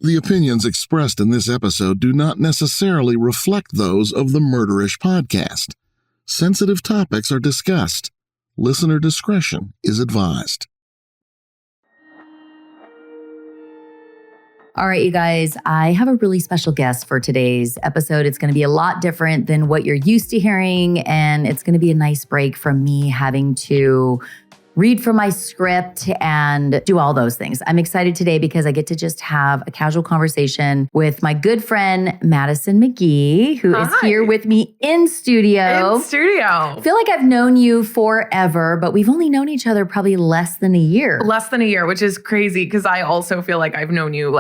The opinions expressed in this episode do not necessarily reflect those of the Murderish podcast. Sensitive topics are discussed. Listener discretion is advised. All right, you guys, I have a really special guest for today's episode. It's going to be a lot different than what you're used to hearing, and it's going to be a nice break from me having to read from my script and do all those things. I'm excited today because I get to just have a casual conversation with my good friend, Madison McGhee, who is here with me in studio. I feel like I've known you forever, but we've only known each other probably less than a year. Less than a year, which is crazy because I also feel like I've known you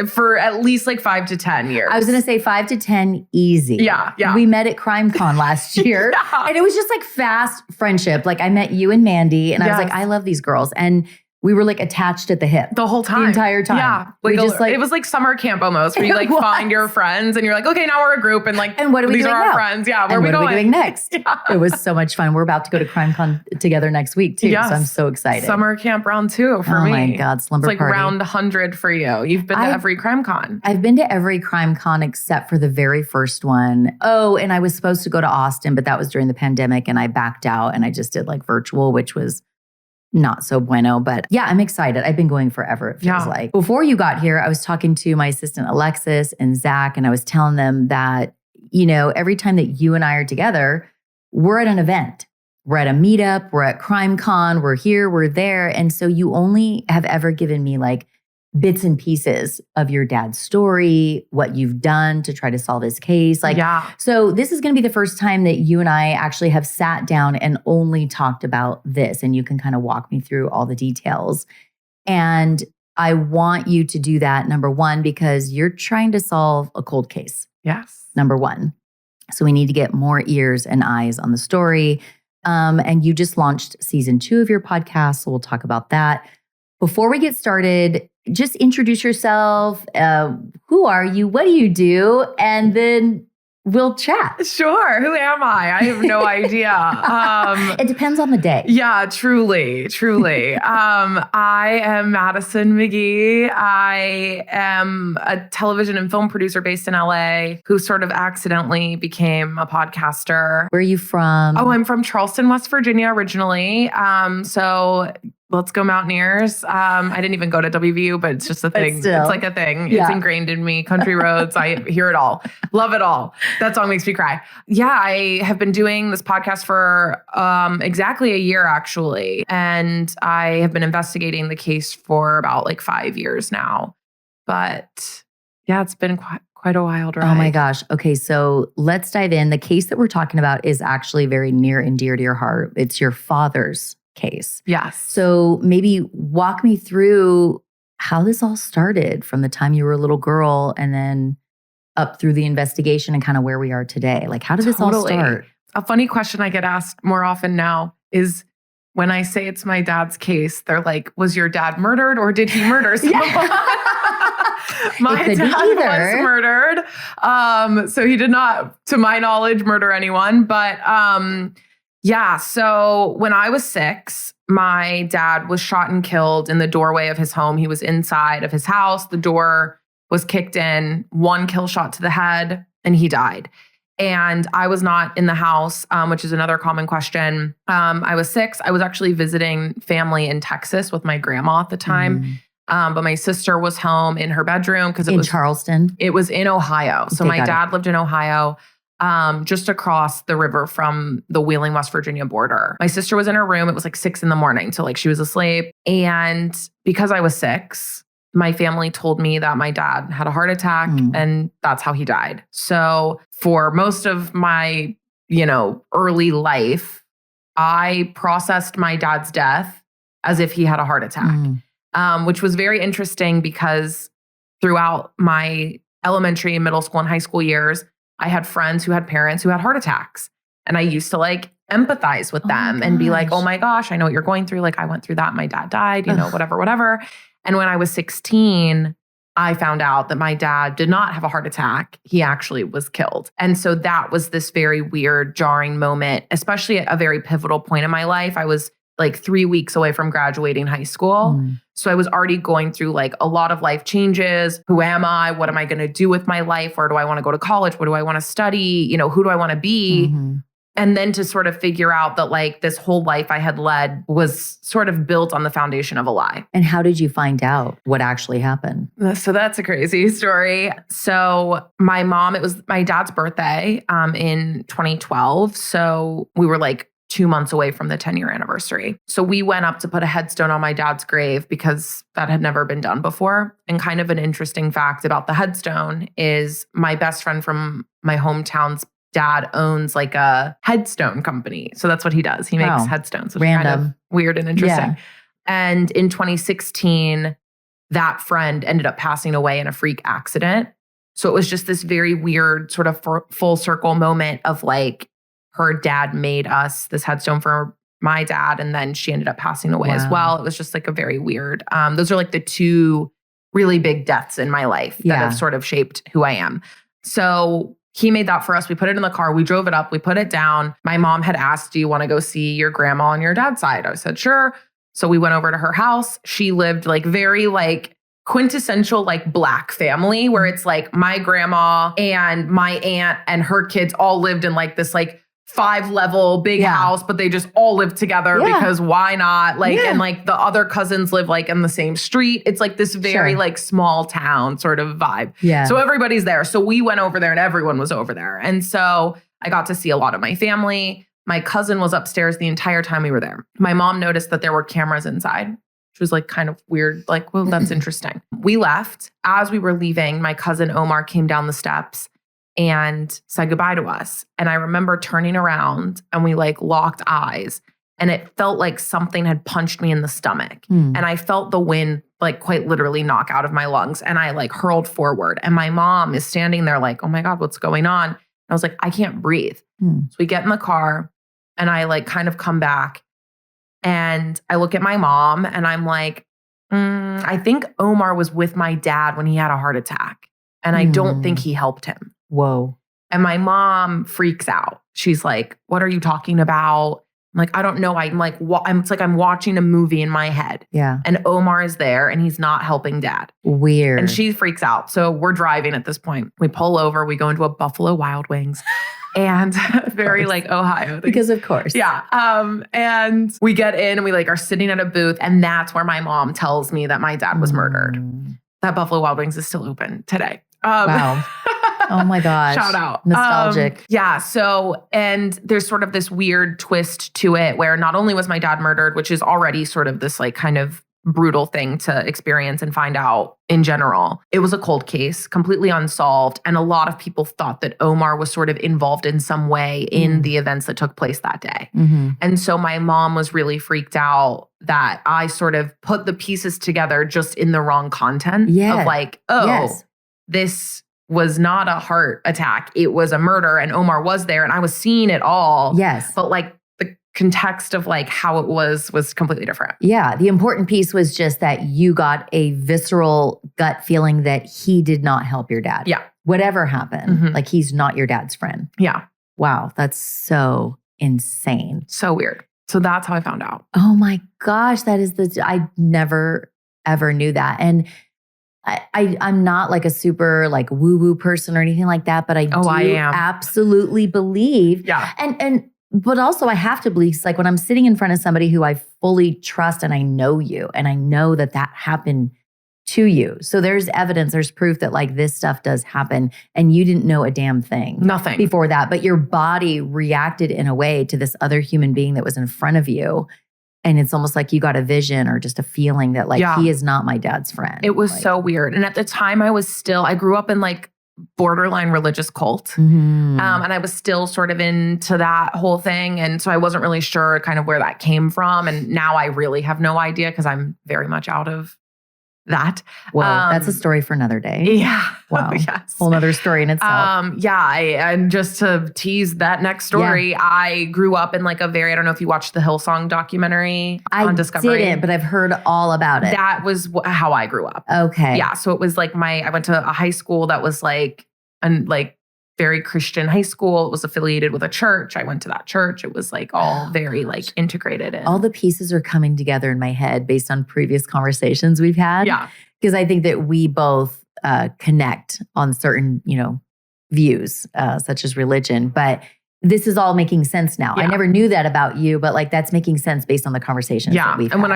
for at least 5 to 10 years. I was going to say 5 to 10 easy. Yeah. We met at CrimeCon last year. And it was just fast friendship. I met you and Mandy and I was I love these girls. And we were attached at the hip. The whole time. The entire time. Yeah. It was like summer camp almost where you find your friends and you're okay, now we're a group and and what are we these doing are now? Our friends. Yeah. Where and are we what going? Are we doing next? It was so much fun. We're about to go to CrimeCon together next week too. Yes. So I'm so excited. Summer camp round 2 for me. Oh my God. Slumber it's party. round 100 for you. You've been to every CrimeCon. I've been to every CrimeCon except for the very first one. Oh, and I was supposed to go to Austin, but that was during the pandemic and I backed out and I just did virtual, which was not so bueno, but yeah, I'm excited. I've been going forever, it feels like. Before you got here, I was talking to my assistant Alexis and Zach, and I was telling them that, every time that you and I are together, we're at an event. We're at a meetup, we're at CrimeCon, we're here, we're there. And so you only have ever given me bits and pieces of your dad's story, what you've done to try to solve his case. So this is going to be the first time that you and I actually have sat down and only talked about this. And you can kind of walk me through all the details. And I want you to do that, number one, because you're trying to solve a cold case. Yes. Number one. So we need to get more ears and eyes on the story. And you just launched season 2 of your podcast. So we'll talk about that. Before we get started, just introduce yourself. Who are you? What do you do? And then we'll chat. Sure. Who am I? I have no idea. It depends on the day. Yeah, truly. I am Madison McGhee. I am a television and film producer based in LA who sort of accidentally became a podcaster. Where are you from? Oh, I'm from Charleston, West Virginia originally. So let's go Mountaineers. I didn't even go to WVU, but it's just a thing. It's a thing. Yeah. It's ingrained in me. Country roads. I hear it all. Love it all. That song makes me cry. Yeah, I have been doing this podcast for exactly a year, actually. And I have been investigating the case for about 5 years now. But yeah, it's been quite a wild ride. Oh my gosh. Okay, so let's dive in. The case that we're talking about is actually very near and dear to your heart. It's your father's case. Yes. So maybe walk me through how this all started from the time you were a little girl and then up through the investigation and kind of where we are today. How did this all start? A funny question I get asked more often now is when I say it's my dad's case, they're like, was your dad murdered or did he murder someone? My dad was murdered. So he did not, to my knowledge, murder anyone. But yeah, so when I was 6, my dad was shot and killed in the doorway of his home. He was inside of his house. The door was kicked in, 1 kill shot to the head, and he died. And I was not in the house, which is another common question. I was 6. I was actually visiting family in Texas with my grandma at the time. But my sister was home in her bedroom because it was Charleston. It was in Ohio. So my dad lived in Ohio. Just across the river from the Wheeling, West Virginia border. My sister was in her room. It was 6 a.m. So she was asleep. And because I was 6, my family told me that my dad had a heart attack and that's how he died. So for most of my, early life, I processed my dad's death as if he had a heart attack, which was very interesting because throughout my elementary, middle school, and high school years, I had friends who had parents who had heart attacks. And I used to empathize with them and be like, oh my gosh, I know what you're going through. I went through that. My dad died, whatever. And when I was 16, I found out that my dad did not have a heart attack. He actually was killed. And so that was this very weird, jarring moment, especially at a very pivotal point in my life. I was like 3 weeks away from graduating high school. So I was already going through like a lot of life changes. Who am I? What am I going to do with my life? Where do I want to go to college? What do I want to study? You know, who do I want to be? And then to sort of figure out that like this whole life I had led was sort of built on the foundation of a lie. And how did you find out what actually happened? So that's a crazy story. So my mom, it was my dad's birthday in 2012. So we were like 2 months away from the 10-year anniversary. So we went up to put a headstone on my dad's grave because that had never been done before. And kind of an interesting fact about the headstone is my best friend from my hometown's dad owns like a headstone company. So that's what he does. He makes headstones, which is kind of weird and interesting. And in 2016, that friend ended up passing away in a freak accident. So it was just this very weird sort of full circle moment of like, her dad made us this headstone for my dad, and then she ended up passing away as well. It was just like a very weird, those are like the two really big deaths in my life that have sort of shaped who I am. So he made that for us. We put it in the car. We drove it up. We put it down. My mom had asked, do you want to go see your grandma on your dad's side? I said, sure. So we went over to her house. She lived like very like quintessential like Black family where it's like my grandma and my aunt and her kids all lived in like this like 5-level big house, but they just all live together because why not? Like, and like the other cousins live like in the same street. It's like this very like small town sort of vibe. So everybody's there. So we went over there and everyone was over there. And so I got to see a lot of my family. My cousin was upstairs the entire time we were there. My mom noticed that there were cameras inside, which was like kind of weird. Like, well, that's interesting. We left. As we were leaving, my cousin Omar came down the steps and said goodbye to us. And I remember turning around and we like locked eyes and it felt like something had punched me in the stomach. And I felt the wind like quite literally knock out of my lungs. And I like hurled forward. And my mom is standing there like, oh my God, what's going on? And I was like, I can't breathe. So we get in the car and I like kind of come back and I look at my mom and I'm like, I think Omar was with my dad when he had a heart attack. And I don't think he helped him. Whoa. And my mom freaks out. She's like, what are you talking about? I'm like, I don't know. I'm like, it's like I'm watching a movie in my head. And Omar is there and he's not helping dad. Weird. And she freaks out. So we're driving at this point. We pull over. We go into a Buffalo Wild Wings. And very like Ohio thing. Because of course. And we get in and we like are sitting at a booth. And that's where my mom tells me that my dad was murdered. That Buffalo Wild Wings is still open today. Wow. Oh my gosh. Shout out. Nostalgic. So, and there's sort of this weird twist to it where not only was my dad murdered, which is already sort of this like kind of brutal thing to experience and find out in general. It was a cold case, completely unsolved. And a lot of people thought that Omar was sort of involved in some way in the events that took place that day. And so my mom was really freaked out that I sort of put the pieces together just in the wrong content of like, this was not a heart attack. It was a murder and Omar was there and I was seeing it all. But like the context of like how it was completely different. The important piece was just that you got a visceral gut feeling that he did not help your dad. Whatever happened, like he's not your dad's friend. Wow. That's so insane. So weird. So that's how I found out. Oh my gosh. I never ever knew that. And I'm not like a super like woo-woo person or anything like that, but I am. Absolutely believe. But also I have to believe, like when I'm sitting in front of somebody who I fully trust and I know you and I know that happened to you. So there's evidence, there's proof that like this stuff does happen and you didn't know a damn thing. Nothing. Before that, but your body reacted in a way to this other human being that was in front of you. And it's almost like you got a vision or just a feeling that like, he is not my dad's friend. It was like, so weird. And at the time I grew up in like borderline religious cult. And I was still sort of into that whole thing. And so I wasn't really sure kind of where that came from. And now I really have no idea because I'm very much out of that. Well, that's a story for another day. Wow. Whole nother story in itself. And just to tease that next story, I grew up in like I don't know if you watched the Hillsong documentary on Discovery. I didn't, but I've heard all about it. That was how I grew up. Okay. So it was like I went to a high school that was like very Christian high school. It was affiliated with a church. I went to that church. It was like all very like integrated. All the pieces are coming together in my head based on previous conversations we've had. Yeah. Because I think that we both connect on certain, views, such as religion. But this is all making sense now. Yeah. I never knew that about you, but like that's making sense based on the conversations that we've had. When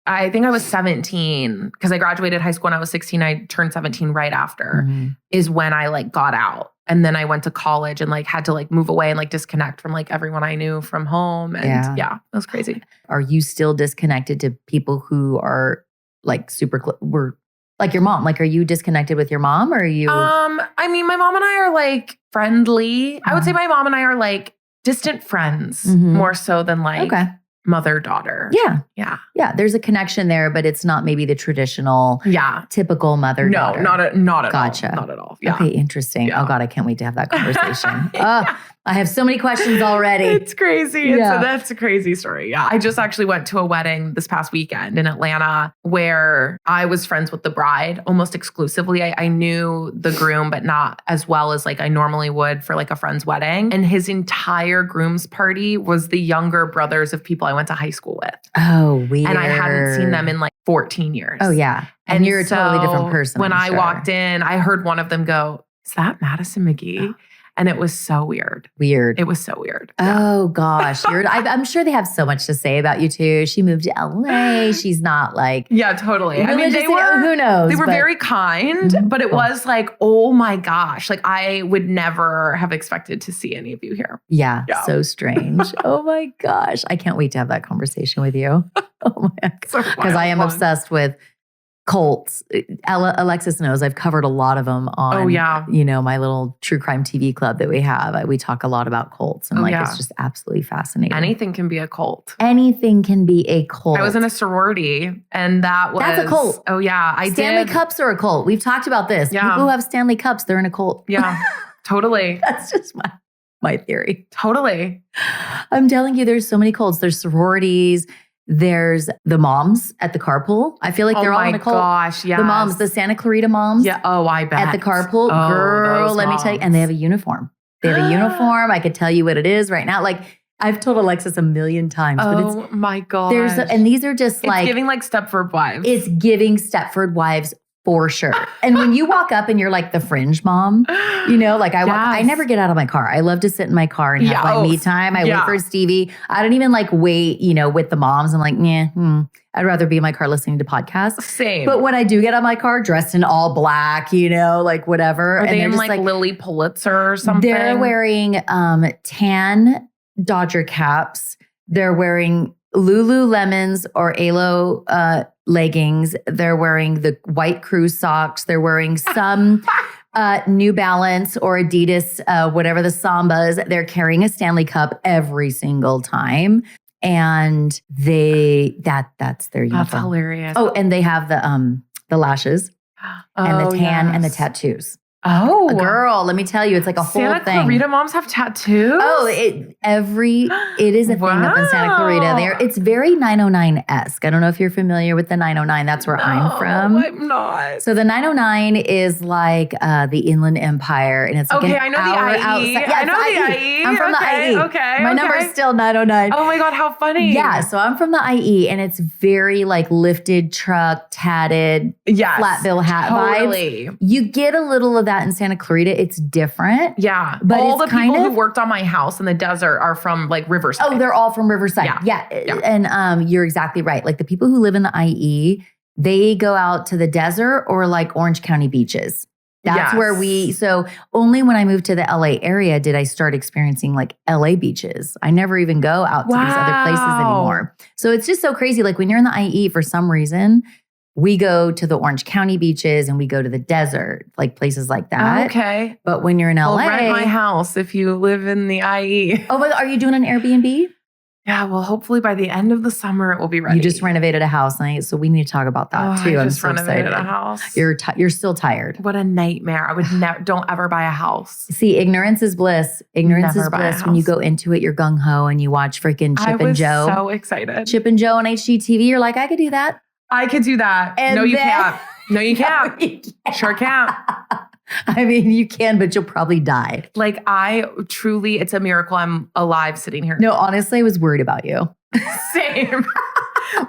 I think I was 17 because I graduated high school when I was 16. I turned 17 right after is when I like got out. And then I went to college and like had to like move away and like disconnect from like everyone I knew from home. And yeah it was crazy. Are you still disconnected to people who are like were like your mom? Like, are you disconnected with your mom or are you? I mean, my mom and I are like friendly. I would say my mom and I are like distant friends more so than like mother-daughter. Yeah. There's a connection there, but it's not maybe the traditional, typical mother-daughter. No, not at Gotcha. all. Not at all. Yeah. Okay, interesting. Yeah. Oh God, I can't wait to have that conversation. I have so many questions already. It's crazy. That's a crazy story. Yeah. I just actually went to a wedding this past weekend in Atlanta where I was friends with the bride almost exclusively. I knew the groom, but not as well as like I normally would for like a friend's wedding. And his entire groom's party was the younger brothers of people I went to high school with. Oh, weird. And I hadn't seen them in like 14 years. Oh, yeah. And you're a totally different person. When I walked in, I heard one of them go, "Is that Madison McGhee?" And it was so weird. It was so weird. Oh, gosh. I'm sure they have so much to say about you, too. She moved to LA. She's not like... Yeah, totally. I mean, who knows? They were very kind, but it was like, oh my gosh. Like, I would never have expected to see any of you here. Yeah. So strange. Oh my gosh. I can't wait to have that conversation with you. Oh my God. Because I am obsessed with cults. Alexis knows I've covered a lot of them on, my little true crime TV club that we have. We talk a lot about cults and it's just absolutely fascinating. Anything can be a cult. Anything can be a cult. I was in a sorority and that's a cult. Oh yeah. Stanley Cups are a cult. We've talked about this. Yeah. People who have Stanley Cups, they're in a cult. Yeah, totally. That's just my theory. Totally. I'm telling you, there's so many cults. There's sororities. There's the moms at the carpool. I feel like they're all in a cult. Oh my gosh, yes. The moms, the Santa Clarita moms. Yeah. Oh, I bet. At the carpool. Oh, girl, let me tell you. And they have a uniform. They have a uniform. I could tell you what it is right now. Like, I've told Alexis a million times. Oh my God. And these are just it's giving like Stepford Wives. It's giving Stepford Wives for sure. And when you walk up and you're like the fringe mom, like I never get out of my car. I love to sit in my car and have my me time. I wait for Stevie. I don't even like wait, with the moms. I'm like, I'd rather be in my car listening to podcasts. Same. But when I do get out of my car dressed in all black, like whatever. Are they in like Lily Pulitzer or something? They're wearing tan Dodger caps. They're wearing Lululemons or Alo leggings. They're wearing the white cruise socks. They're wearing some New Balance or Adidas, whatever the Sambas. They're carrying a Stanley Cup every single time. And that's their uniform. That's hilarious. Oh, and they have the lashes and the tan and the tattoos. Oh, girl, let me tell you, it's like a whole thing. Santa Clarita moms have tattoos? Oh, it is a thing up in Santa Clarita. It's very 909-esque. I don't know if you're familiar with the 909. That's where I'm from. I'm not. So the 909 is like the Inland Empire, and it's like I know the IE. Yeah, I know the IE. I'm from the IE. Okay. My number is still 909. Oh my God, how funny. Yeah, so I'm from the IE, and it's very like lifted truck, tatted, flat bill hat vibes. You get a little of that in Santa Clarita. It's different. Yeah. But all the people who worked on my house in the desert are from like Riverside. Oh, they're all from Riverside. Yeah. And you're exactly right. Like the people who live in the IE, they go out to the desert or like Orange County beaches. That's where so only when I moved to the LA area did I start experiencing like LA beaches. I never even go out to these other places anymore. So it's just so crazy. Like when you're in the IE, for some reason, we go to the Orange County beaches and we go to the desert, like places like that. Okay. But when you're in LA. Rent my house if you live in the IE. Oh, but are you doing an Airbnb? Yeah, well, hopefully by the end of the summer it will be ready. You just renovated a house, so we need to talk about that too. I just renovated a house. You're still tired. What a nightmare! I would don't ever buy a house. See, ignorance is bliss. Ignorance is bliss. When you go into it, you're gung ho and you watch freaking Chip and Joe. I was so excited. Chip and Joe on HGTV. You're like, I could do that. I could do that. And no, you can't. No, you can't. You can't. Sure can't. I mean, you can, but you'll probably die. Like it's a miracle I'm alive sitting here. No, honestly, I was worried about you. Same.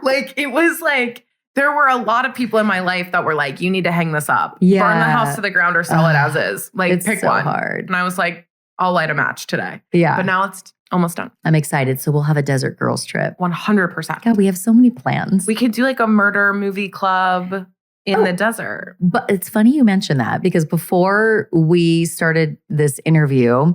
Like, it was like, there were a lot of people in my life that were like, you need to hang this up. Yeah. Burn the house to the ground or sell it as is. Like, it's pick so one. hard. And I was like, I'll light a match today. Yeah. But now it's almost done. I'm excited. So we'll have a Desert Girls trip. 100%. God, we have so many plans. We could do like a murder movie club in the desert. But it's funny you mentioned that because before we started this interview,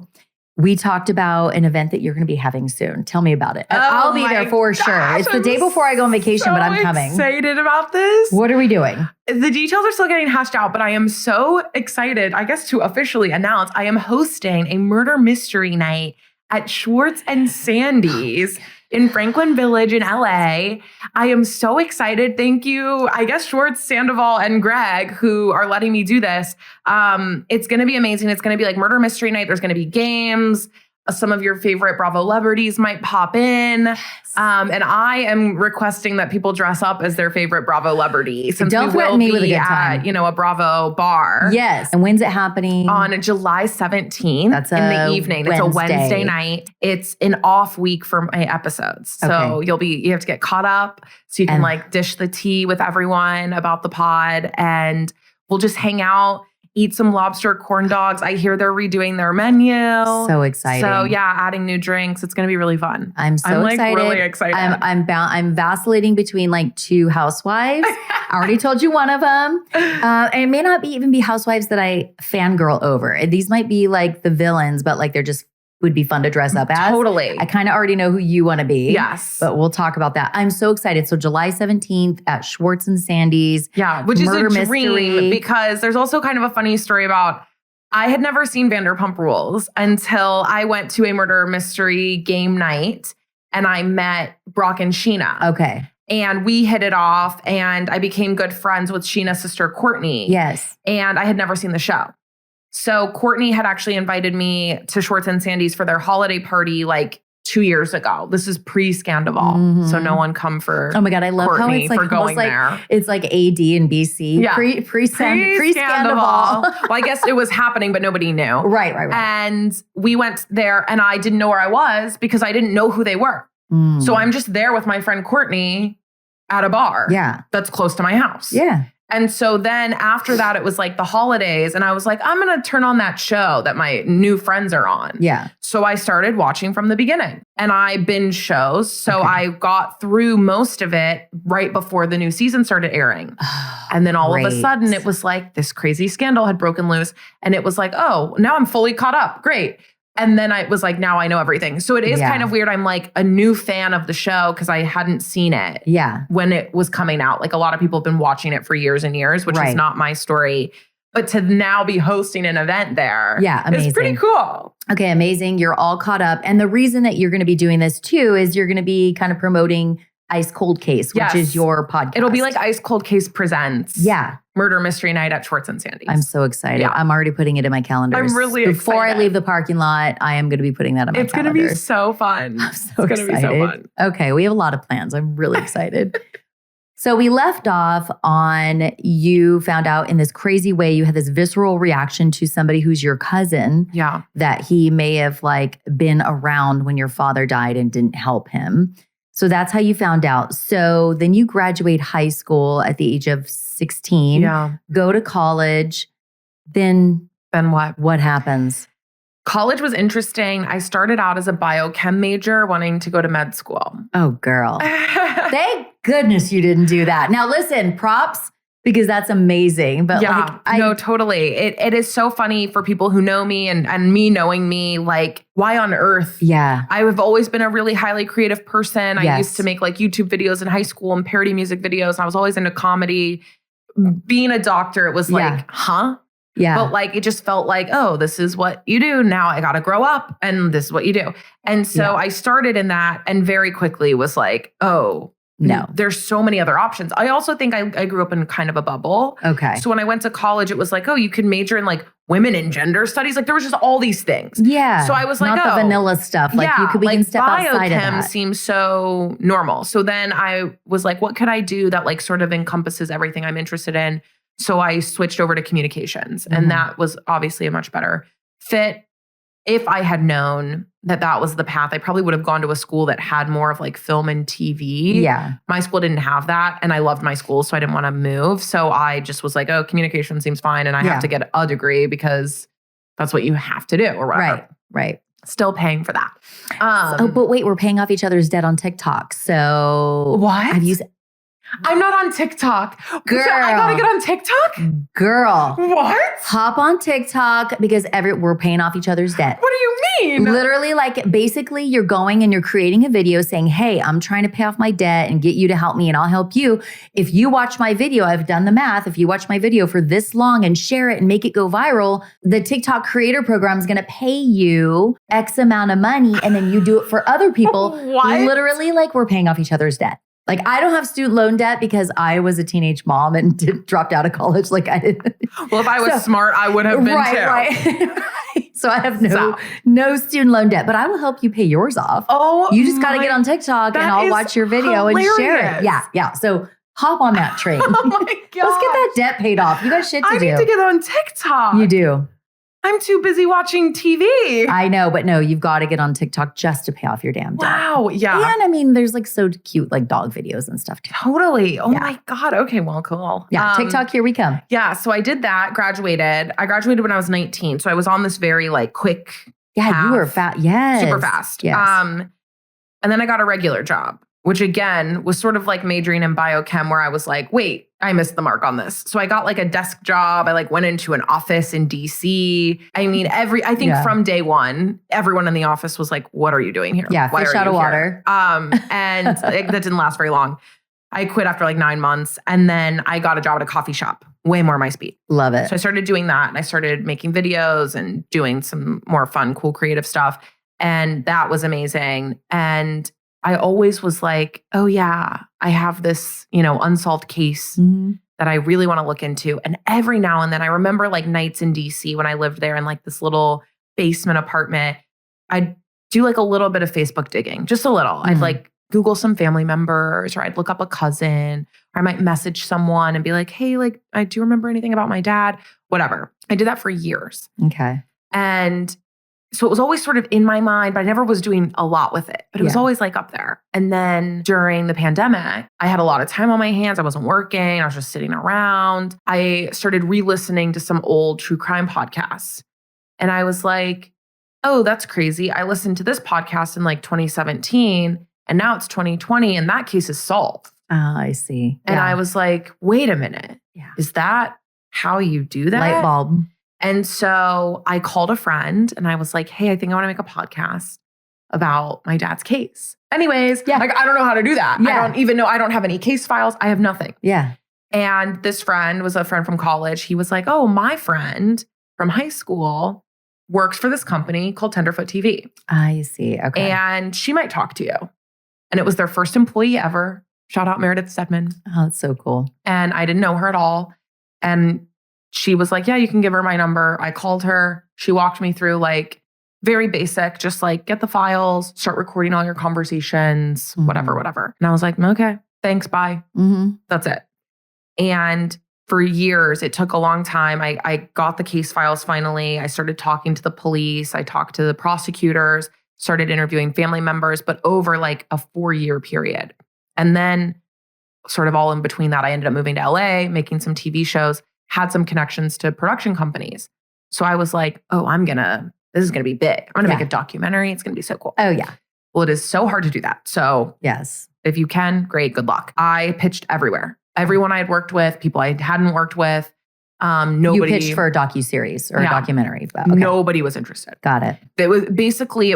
we talked about an event that you're going to be having soon. Tell me about it. I'll be there for sure. It's the day before I go on vacation, but I'm coming. Excited about this. What are we doing? The details are still getting hashed out, but I am so excited, I guess, to officially announce I am hosting a murder mystery night at Schwartz and Sandy's in Franklin Village in LA. I am so excited. Thank you, I guess, Schwartz, Sandoval, and Greg, who are letting me do this. It's going to be amazing. It's going to be like murder mystery night. There's going to be games. Some of your favorite Bravo celebrities might pop in. And I am requesting that people dress up as their favorite Bravo celebrity. Since Don't we will threaten me with a be good time. at, a Bravo bar. Yes. And when's it happening? On July 17th. That's in the evening. Wednesday. It's a Wednesday night. It's an off week for my episodes. So you have to get caught up so you can like dish the tea with everyone about the pod, and we'll just hang out. Eat some lobster corn dogs. I hear they're redoing their menu. So exciting. So yeah, adding new drinks. It's going to be really fun. I'm excited. Really excited. I'm vacillating between like two housewives. I already told you one of them. And it may not even be housewives that I fangirl over. These might be like the villains, but like they're just would be fun to dress up as. Totally. I kind of already know who you want to be. Yes. But we'll talk about that. I'm so excited. So July 17th at Schwartz and Sandy's. Yeah, which is a dream mystery. Because there's also kind of a funny story about I had never seen Vanderpump Rules until I went to a murder mystery game night and I met Brock and Sheena. Okay. And we hit it off and I became good friends with Sheena's sister, Courtney. Yes. And I had never seen the show. So Courtney had actually invited me to Schwartz and Sandy's for their holiday party like 2 years ago. This is pre-Scandival. Mm-hmm. So no one come for Oh my God, I love Courtney how it's like for going like, there. It's like AD and BC. Yeah. Pre-Scandival. Well, I guess it was happening, but nobody knew. Right. And we went there and I didn't know where I was because I didn't know who they were. So I'm just there with my friend Courtney at a bar. Yeah. That's close to my house. Yeah. And so then after that, it was like the holidays. And I was like, I'm going to turn on that show that my new friends are on. Yeah. So I started watching from the beginning and I binge shows. So I got through most of it right before the new season started airing. And then all of a sudden it was like this crazy scandal had broken loose. And it was like, oh, now I'm fully caught up. Great. And then I was like, now I know everything. So it is kind of weird. I'm like a new fan of the show because I hadn't seen it when it was coming out. Like a lot of people have been watching it for years and years, which is not my story. But to now be hosting an event there is pretty cool. Okay, amazing. You're all caught up. And the reason that you're going to be doing this too is you're going to be kind of promoting Ice Cold Case, which is your podcast. It'll be like Ice Cold Case Presents. Yeah. Murder Mystery Night at Schwartz and Sandy's. I'm so excited. Yeah. I'm already putting it in my calendar. I'm really excited. Before I leave the parking lot, I am going to be putting that on my calendar. It's going to be so fun. I'm so excited. It's going to be so fun. Okay, we have a lot of plans. I'm really excited. So we left off on you found out in this crazy way, you had this visceral reaction to somebody who's your cousin. Yeah. That he may have like been around when your father died and didn't help him. So that's how you found out. So then you graduate high school at the age of 16. Yeah. Go to college. Then what? What happens? College was interesting. I started out as a biochem major wanting to go to med school. Oh, girl. Thank goodness you didn't do that. Now listen, props, because that's amazing. But no, totally. It is so funny for people who know me and me knowing me, like, why on earth? Yeah. I have always been a really highly creative person. I used to make like YouTube videos in high school and parody music videos. And I was always into comedy. Being a doctor, it was like, huh? Yeah. But like, it just felt like, oh, this is what you do. Now I got to grow up and this is what you do. And so I started in that and very quickly was like, oh, no, there's so many other options. I also think I grew up in kind of a bubble. Okay. So when I went to college, it was like, oh, you could major in like women and gender studies. Like there was just all these things. Yeah. So I was like, not the vanilla stuff. Like you could be step outside of that. Biochem seems so normal. So then I was like, what could I do that like sort of encompasses everything I'm interested in? So I switched over to communications, and that was obviously a much better fit. If I had known that that was the path, I probably would have gone to a school that had more of like film and TV. Yeah. My school didn't have that, and I loved my school, so I didn't want to move. So I just was like, oh, communication seems fine, and I have to get a degree because that's what you have to do or whatever. Right. Still paying for that. But wait, we're paying off each other's debt on TikTok. So what? I'm not on TikTok. Girl. So I gotta get on TikTok? Girl. What? Hop on TikTok because we're paying off each other's debt. What do you mean? Literally, like, basically you're going and you're creating a video saying, hey, I'm trying to pay off my debt and get you to help me and I'll help you. If you watch my video, I've done the math. If you watch my video for this long and share it and make it go viral, the TikTok creator program is going to pay you X amount of money and then you do it for other people. What? Literally, like, we're paying off each other's debt. Like, I don't have student loan debt because I was a teenage mom and dropped out of college like I did. Well, if I was smart, I would have been too. Right. So I have no student loan debt, but I will help you pay yours off. Oh, you just got to get on TikTok and I'll watch your video and share it. Yeah. So hop on that train. Oh my God. Let's get that debt paid off. You got shit to do. I need to get on TikTok. You do. I'm too busy watching TV. I know, but no, you've got to get on TikTok just to pay off your damn debt. Wow, yeah. And I mean, there's like so cute like dog videos and stuff too. Totally. Oh my God. Okay, well, cool. Yeah, TikTok, here we come. Yeah, so I did that, graduated. I graduated when I was 19. So I was on this very like quick path, you were fast. Yes. Super fast. Yes. And then I got a regular job, which again was sort of like majoring in biochem where I was like, wait, I missed the mark on this. So I got like a desk job. I like went into an office in DC. I mean, I think from day one, everyone in the office was like, what are you doing here? Yeah, fish out of water. And that didn't last very long. I quit after like 9 months and then I got a job at a coffee shop, way more my speed. Love it. So I started doing that and I started making videos and doing some more fun, cool, creative stuff. And that was amazing. And I always was like, oh yeah, I have this, unsolved case that I really want to look into. And every now and then I remember like nights in DC when I lived there in like this little basement apartment, I'd do like a little bit of Facebook digging, just a little. I'd like Google some family members or I'd look up a cousin or I might message someone and be like, hey, like, do you remember anything about my dad? Whatever. I did that for years. Okay. And so it was always sort of in my mind, but I never was doing a lot with it. But it was always like up there. And then during the pandemic, I had a lot of time on my hands. I wasn't working. I was just sitting around. I started re-listening to some old true crime podcasts. And I was like, oh, that's crazy. I listened to this podcast in like 2017 and now it's 2020 and that case is solved. Oh, I see. And I was like, wait a minute. Yeah. Is that how you do that? Light bulb. And so I called a friend and I was like, hey, I think I want to make a podcast about my dad's case. Anyways, like, I don't know how to do that. Yeah. I don't even know. I don't have any case files. I have nothing. Yeah. And this friend was a friend from college. He was like, oh, my friend from high school works for this company called Tenderfoot TV. I see. Okay. And she might talk to you. And it was their first employee ever. Shout out Meredith Stedman. Oh, that's so cool. And I didn't know her at all. And she was like, yeah, you can give her my number. I called her. She walked me through like very basic, just like get the files, start recording all your conversations, whatever. And I was like, okay, thanks, bye. That's it. And for years, it took a long time. I got the case files finally. I started talking to the police. I talked to the prosecutors, started interviewing family members, but over like a 4-year period. And then sort of all in between that, I ended up moving to LA, making some TV shows, had some connections to production companies. So I was like, oh, this is going to be big. I'm going to make a documentary. It's going to be so cool. Oh, yeah. Well, it is so hard to do that. So yes, if you can, great, good luck. I pitched everywhere. Everyone I had worked with, people I hadn't worked with. Nobody. You pitched for a docuseries or a documentary. But okay. Nobody was interested. Got it. It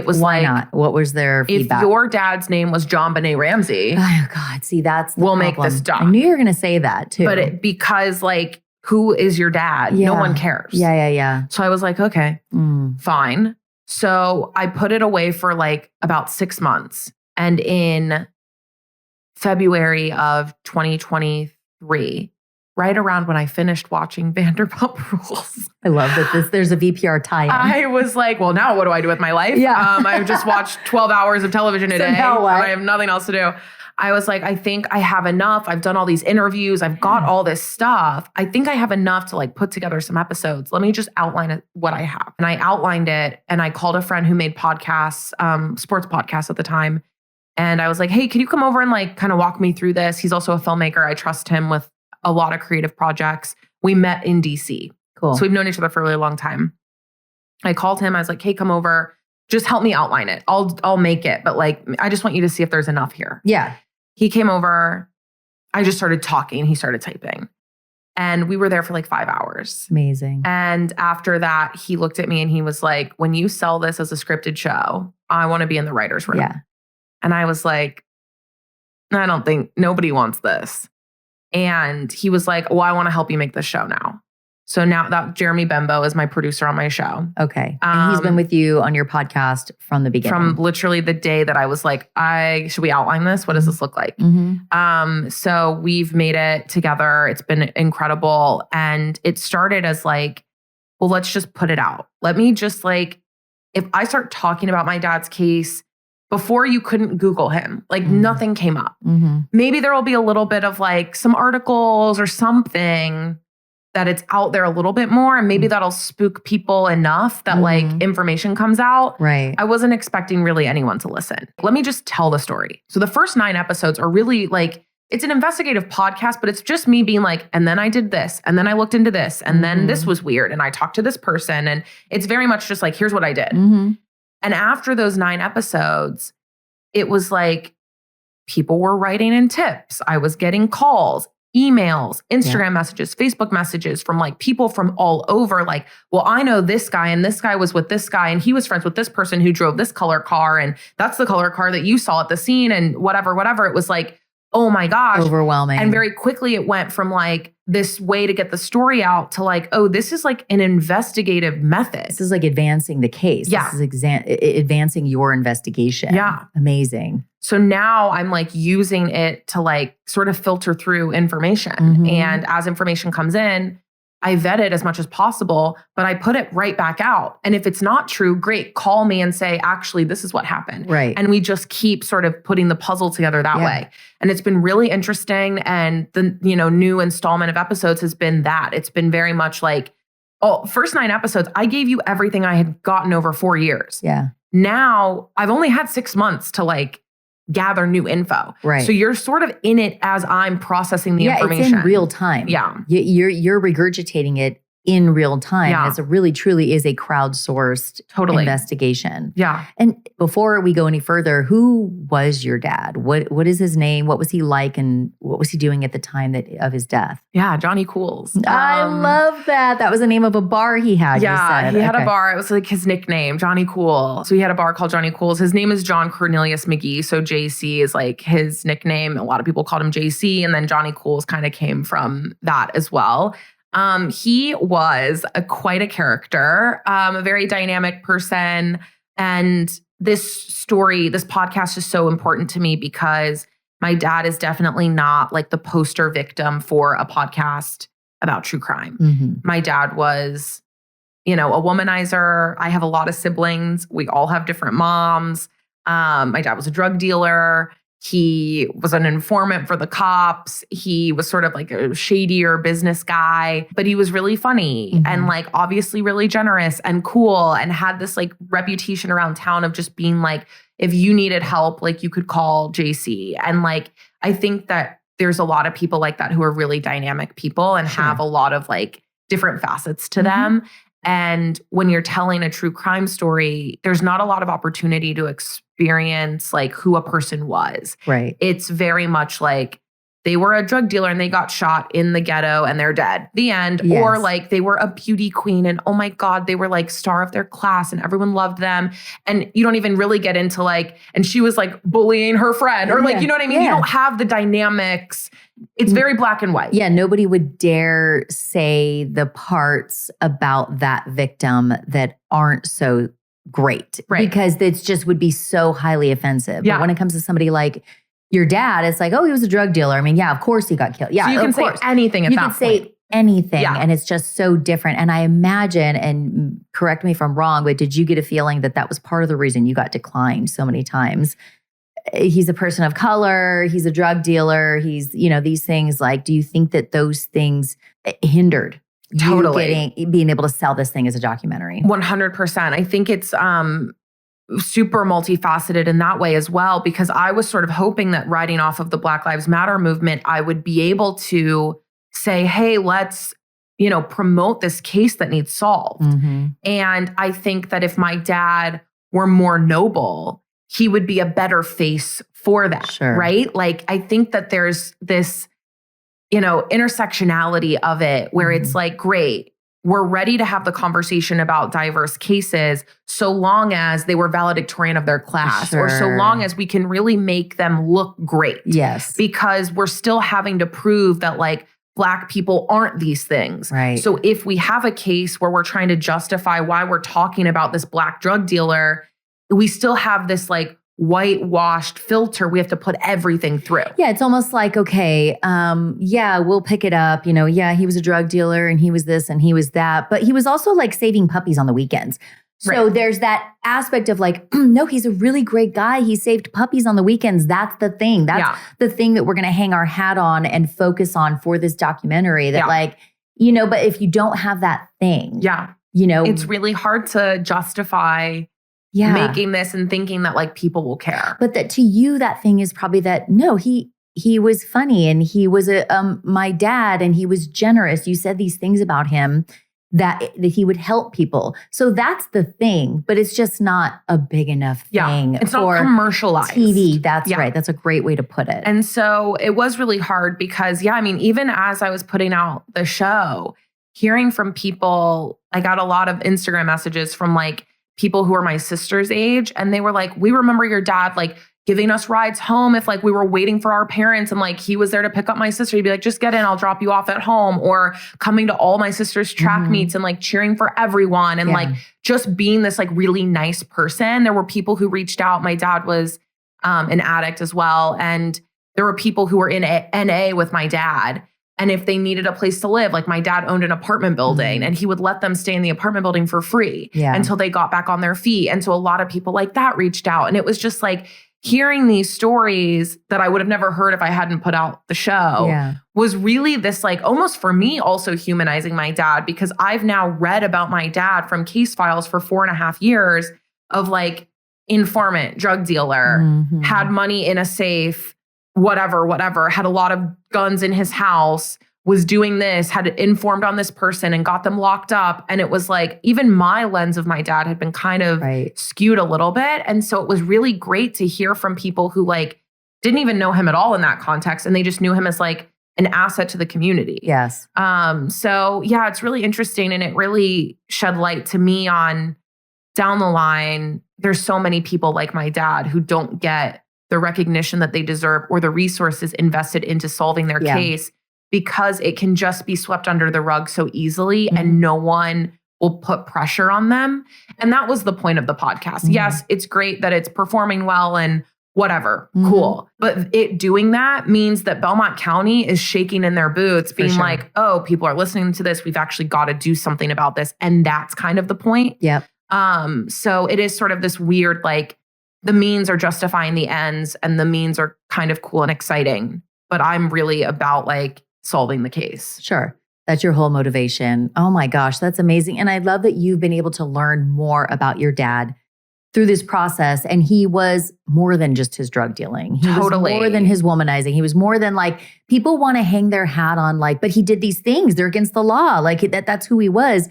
was why like, not? What was their feedback? If your dad's name was John Benet Ramsey. Oh God, see, that's the we'll problem. make this doc. I knew you were going to say that too. But because like, who is your dad? Yeah. No one cares. Yeah. So I was like, okay, fine. So I put it away for like about 6 months. And in February of 2023, right around when I finished watching Vanderpump Rules. I love that there's a VPR tie-in. I was like, well, now what do I do with my life? Yeah. I've just watched 12 hours of television a day. Now what? And I have nothing else to do. I was like, I think I have enough. I've done all these interviews. I've got all this stuff. I think I have enough to like put together some episodes. Let me just outline what I have. And I outlined it and I called a friend who made podcasts, sports podcasts at the time. And I was like, hey, can you come over and like kind of walk me through this? He's also a filmmaker. I trust him with a lot of creative projects. We met in DC. Cool. So we've known each other for a really long time. I called him. I was like, hey, come over. Just help me outline it. I'll make it. But like, I just want you to see if there's enough here. Yeah. He came over. I just started talking. He started typing. And we were there for like 5 hours. Amazing. And after that, he looked at me and he was like, when you sell this as a scripted show, I want to be in the writer's room. Yeah. And I was like, I don't think nobody wants this. And he was like, well, I want to help you make this show now. So now that Jeremy Bembo is my producer on my show. Okay. And he's been with you on your podcast from the beginning. From literally the day that I was like, should we outline this? What does this look like? Mm-hmm. So we've made it together. It's been incredible. And it started as like, well, let's just put it out. Let me just like, if I start talking about my dad's case, before you couldn't Google him, like nothing came up. Mm-hmm. Maybe there will be a little bit of like some articles or something that it's out there a little bit more. And maybe that'll spook people enough that like information comes out. Right. I wasn't expecting really anyone to listen. Let me just tell the story. So the first 9 episodes are really like, it's an investigative podcast, but it's just me being like, and then I did this, and then I looked into this, and then this was weird, and I talked to this person. And it's very much just like, here's what I did. Mm-hmm. And after those 9 episodes, it was like people were writing in tips. I was getting calls, emails, Instagram messages, Facebook messages from like people from all over. Like, well, I know this guy and this guy was with this guy and he was friends with this person who drove this color car. And that's the color car that you saw at the scene and whatever. It was like, oh my gosh. Overwhelming. And very quickly it went from like this way to get the story out to like, oh, this is like an investigative method. This is like advancing the case. Yeah. This is advancing your investigation. Yeah. Amazing. So now I'm like using it to like sort of filter through information. And as information comes in, I vet it as much as possible, but I put it right back out. And if it's not true, great, call me and say, actually, this is what happened. Right. And we just keep sort of putting the puzzle together that way. And it's been really interesting. And the, new installment of episodes has been that. It's been very much like, first 9 episodes, I gave you everything I had gotten over 4 years. Yeah. Now I've only had 6 months to like gather new info. Right. So you're sort of in it as I'm processing the information. It's in real time. Yeah. You're regurgitating it in real time. Yeah. As it really truly is a crowdsourced investigation. Yeah. And before we go any further, who was your dad? What is his name? What was he like? And what was he doing at the time of his death? Yeah, Johnny Cools. I love that. That was the name of a bar he had. Yeah, he had a bar. It was like his nickname, Johnny Cool. So he had a bar called Johnny Cools. His name is John Cornelius McGhee. So JC is like his nickname. A lot of people called him JC. And then Johnny Cools kind of came from that as well. He was quite a character, a very dynamic person. And this podcast is so important to me because my dad is definitely not like the poster victim for a podcast about true crime. My dad was, a womanizer. I have a lot of siblings. We all have different moms. My dad was a drug dealer. He was an informant for the cops. He was sort of like a shadier business guy, but he was really funny and like obviously really generous and cool and had this like reputation around town of just being like, if you needed help, like you could call JC. And like, I think that there's a lot of people like that who are really dynamic people and have a lot of like different facets to them. And when you're telling a true crime story, there's not a lot of opportunity to experience like who a person was. Right. It's very much like they were a drug dealer and they got shot in the ghetto and they're dead. The end. Yes. Or like they were a beauty queen and oh my God, they were like star of their class and everyone loved them. And you don't even really get into like, and she was like bullying her friend or like, you know what I mean? You don't have the dynamics. It's very black and white. Yeah, nobody would dare say the parts about that victim that aren't so great. Right. Because it just would be so highly offensive. Yeah. But when it comes to somebody like your dad, it's like, oh, he was a drug dealer. I mean, yeah, of course he got killed. Yeah, so you can say anything at that point. You can say anything and it's just so different. And I imagine, and correct me if I'm wrong, but did you get a feeling that that was part of the reason you got declined so many times? he's a person of color, he's a drug dealer, he's, these things, like, do you think that those things hindered Totally you being able to sell this thing as a documentary? 100%. I think it's super multifaceted in that way as well, because I was sort of hoping that riding off of the Black Lives Matter movement, I would be able to say, hey, let's, promote this case that needs solved. Mm-hmm. And I think that if my dad were more noble, he would be a better face for that. Sure. Right? Like, I think that there's this, intersectionality of it where it's like, great, we're ready to have the conversation about diverse cases so long as they were valedictorian of their class, or so long as we can really make them look great. Yes. Because we're still having to prove that, like, Black people aren't these things. Right. So if we have a case where we're trying to justify why we're talking about this Black drug dealer, we still have this, like, whitewashed filter we have to put everything through. Yeah, it's almost like, okay, we'll pick it up. He was a drug dealer and he was this and he was that, but he was also, like, saving puppies on the weekends. So there's that aspect of, like, no, he's a really great guy. He saved puppies on the weekends. That's the thing. That's the thing that we're going to hang our hat on and focus on for this documentary. That but if you don't have that thing, it's really hard to justify making this and thinking that, like, people will care. But that to you, that thing is probably that, no, he was funny and he was my dad and he was generous. You said these things about him that he would help people. So that's the thing, but it's just not a big enough thing. It's for not commercialized. TV. That's right. That's a great way to put it. And so it was really hard because, even as I was putting out the show, hearing from people, I got a lot of Instagram messages from, like, people who are my sister's age. And they were like, we remember your dad, like, giving us rides home if, like, we were waiting for our parents and, like, he was there to pick up my sister. He'd be like, just get in, I'll drop you off at home. Or coming to all my sister's track meets and, like, cheering for everyone. And like, just being this, like, really nice person. There were people who reached out. My dad was an addict as well. And there were people who were in NA with my dad. And if they needed a place to live, like, my dad owned an apartment building and he would let them stay in the apartment building for free until they got back on their feet. And so a lot of people like that reached out. And it was just like, hearing these stories that I would have never heard if I hadn't put out the show was really this, like, almost for me also humanizing my dad, because I've now read about my dad from case files for 4.5 years of, like, informant, drug dealer, had money in a safe, whatever, had a lot of guns in his house, was doing this, had informed on this person and got them locked up. And it was like, even my lens of my dad had been kind of skewed a little bit. And so it was really great to hear from people who, like, didn't even know him at all in that context. And they just knew him as, like, an asset to the community. Yes. So it's really interesting. And it really shed light to me on, down the line, there's so many people like my dad who don't get the recognition that they deserve or the resources invested into solving their case, because it can just be swept under the rug so easily and no one will put pressure on them. And that was the point of the podcast. Yes, it's great that it's performing well and whatever, cool. But it doing that means that Belmont County is shaking in their boots, being like, oh, people are listening to this. We've actually got to do something about this. And that's kind of the point. Yep. So it is sort of this weird, like, the means are justifying the ends and the means are kind of cool and exciting. But I'm really about, like, solving the case. Sure. That's your whole motivation. Oh my gosh, that's amazing. And I love that you've been able to learn more about your dad through this process. And he was more than just his drug dealing. He was more than his womanizing. He was more than, like, people want to hang their hat on, like, but he did these things. They're against the law. Like, that's who he was.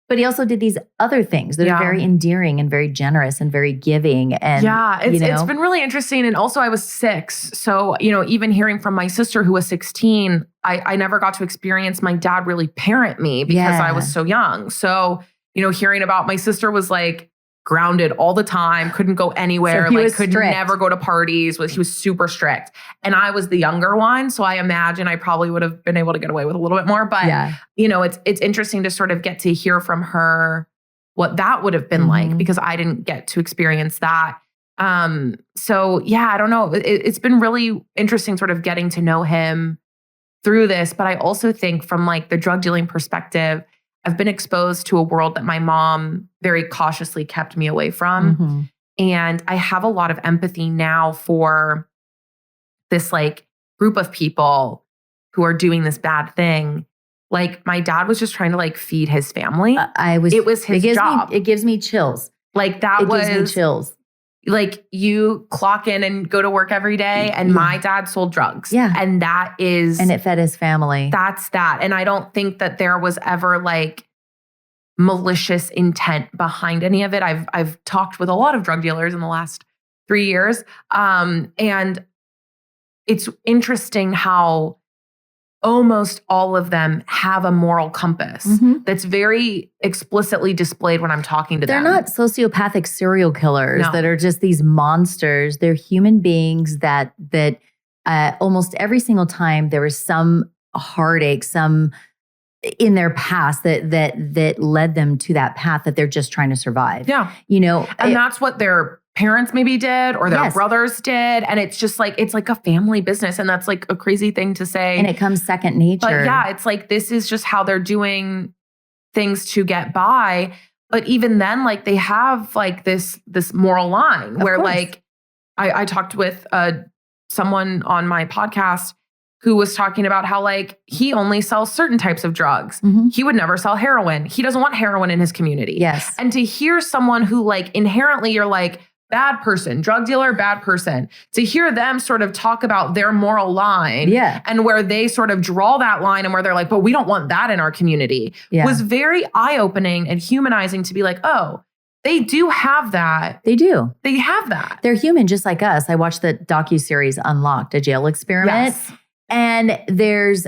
But he also did these other things that are very endearing and very generous and very giving. And it's been really interesting. And also I was 6. So, even hearing from my sister who was 16, I never got to experience my dad really parent me because I was so young. So, hearing about my sister was, like, grounded all the time, couldn't go anywhere, so like, could never go to parties. He was super strict. And I was the younger one. So I imagine I probably would have been able to get away with a little bit more. But, it's interesting to sort of get to hear from her what that would have been like, because I didn't get to experience that. So I don't know. It's been really interesting sort of getting to know him through this. But I also think from, like, the drug dealing perspective, I've been exposed to a world that my mom very cautiously kept me away from. And I have a lot of empathy now for this like group of people who are doing this bad thing. Like my dad was just trying to like feed his family. It was his job. It gives me chills. Like that gives me chills. Like you clock in and go to work every day, and my dad sold drugs. Yeah. And that is... And it fed his family. That's that. And I don't think that there was ever like malicious intent behind any of it. I've talked with a lot of drug dealers in the last 3 years. And it's interesting how almost all of them have a moral compass that's very explicitly displayed when I'm talking to them. They're not sociopathic serial killers that are just these monsters. They're human beings that almost every single time there was some heartache, some in their past that led them to that path that they're just trying to survive. Yeah. And that's what their parents maybe did or their brothers did. And it's just like, it's like a family business. And that's like a crazy thing to say. And it comes second nature. But yeah, it's like, this is just how they're doing things to get by. But even then, like they have like this moral line where like, I talked with someone on my podcast who was talking about how like he only sells certain types of drugs. He would never sell heroin. He doesn't want heroin in his community. Yes. And to hear someone who like inherently you're like, bad person, drug dealer, bad person, to hear them sort of talk about their moral line and where they sort of draw that line and where they're like, but we don't want that in our community was very eye-opening and humanizing to be like, oh, they do have that. They do. They have that. They're human just like us. I watched the docuseries Unlocked, a jail experiment. Yes. And there's,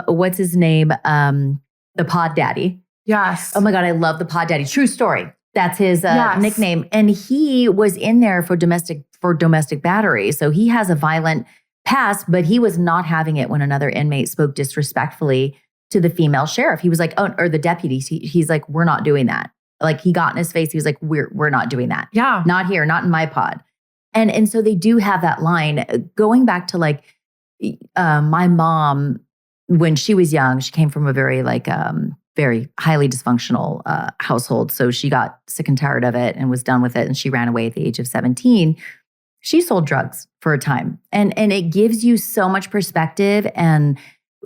what's his name? The Pod Daddy. Yes. Oh my God, I love the Pod Daddy. True story. That's his nickname. And he was in there for domestic battery. So he has a violent past, but he was not having it when another inmate spoke disrespectfully to the female sheriff. He was like, oh, or the deputies. He's like, we're not doing that. Like he got in his face. He was like, we're not doing that. Yeah. Not here, not in my pod. And so they do have that line. Going back to like my mom, when she was young, she came from a very very highly dysfunctional household. So she got sick and tired of it and was done with it. And she ran away at the age of 17. She sold drugs for a time. And it gives you so much perspective. And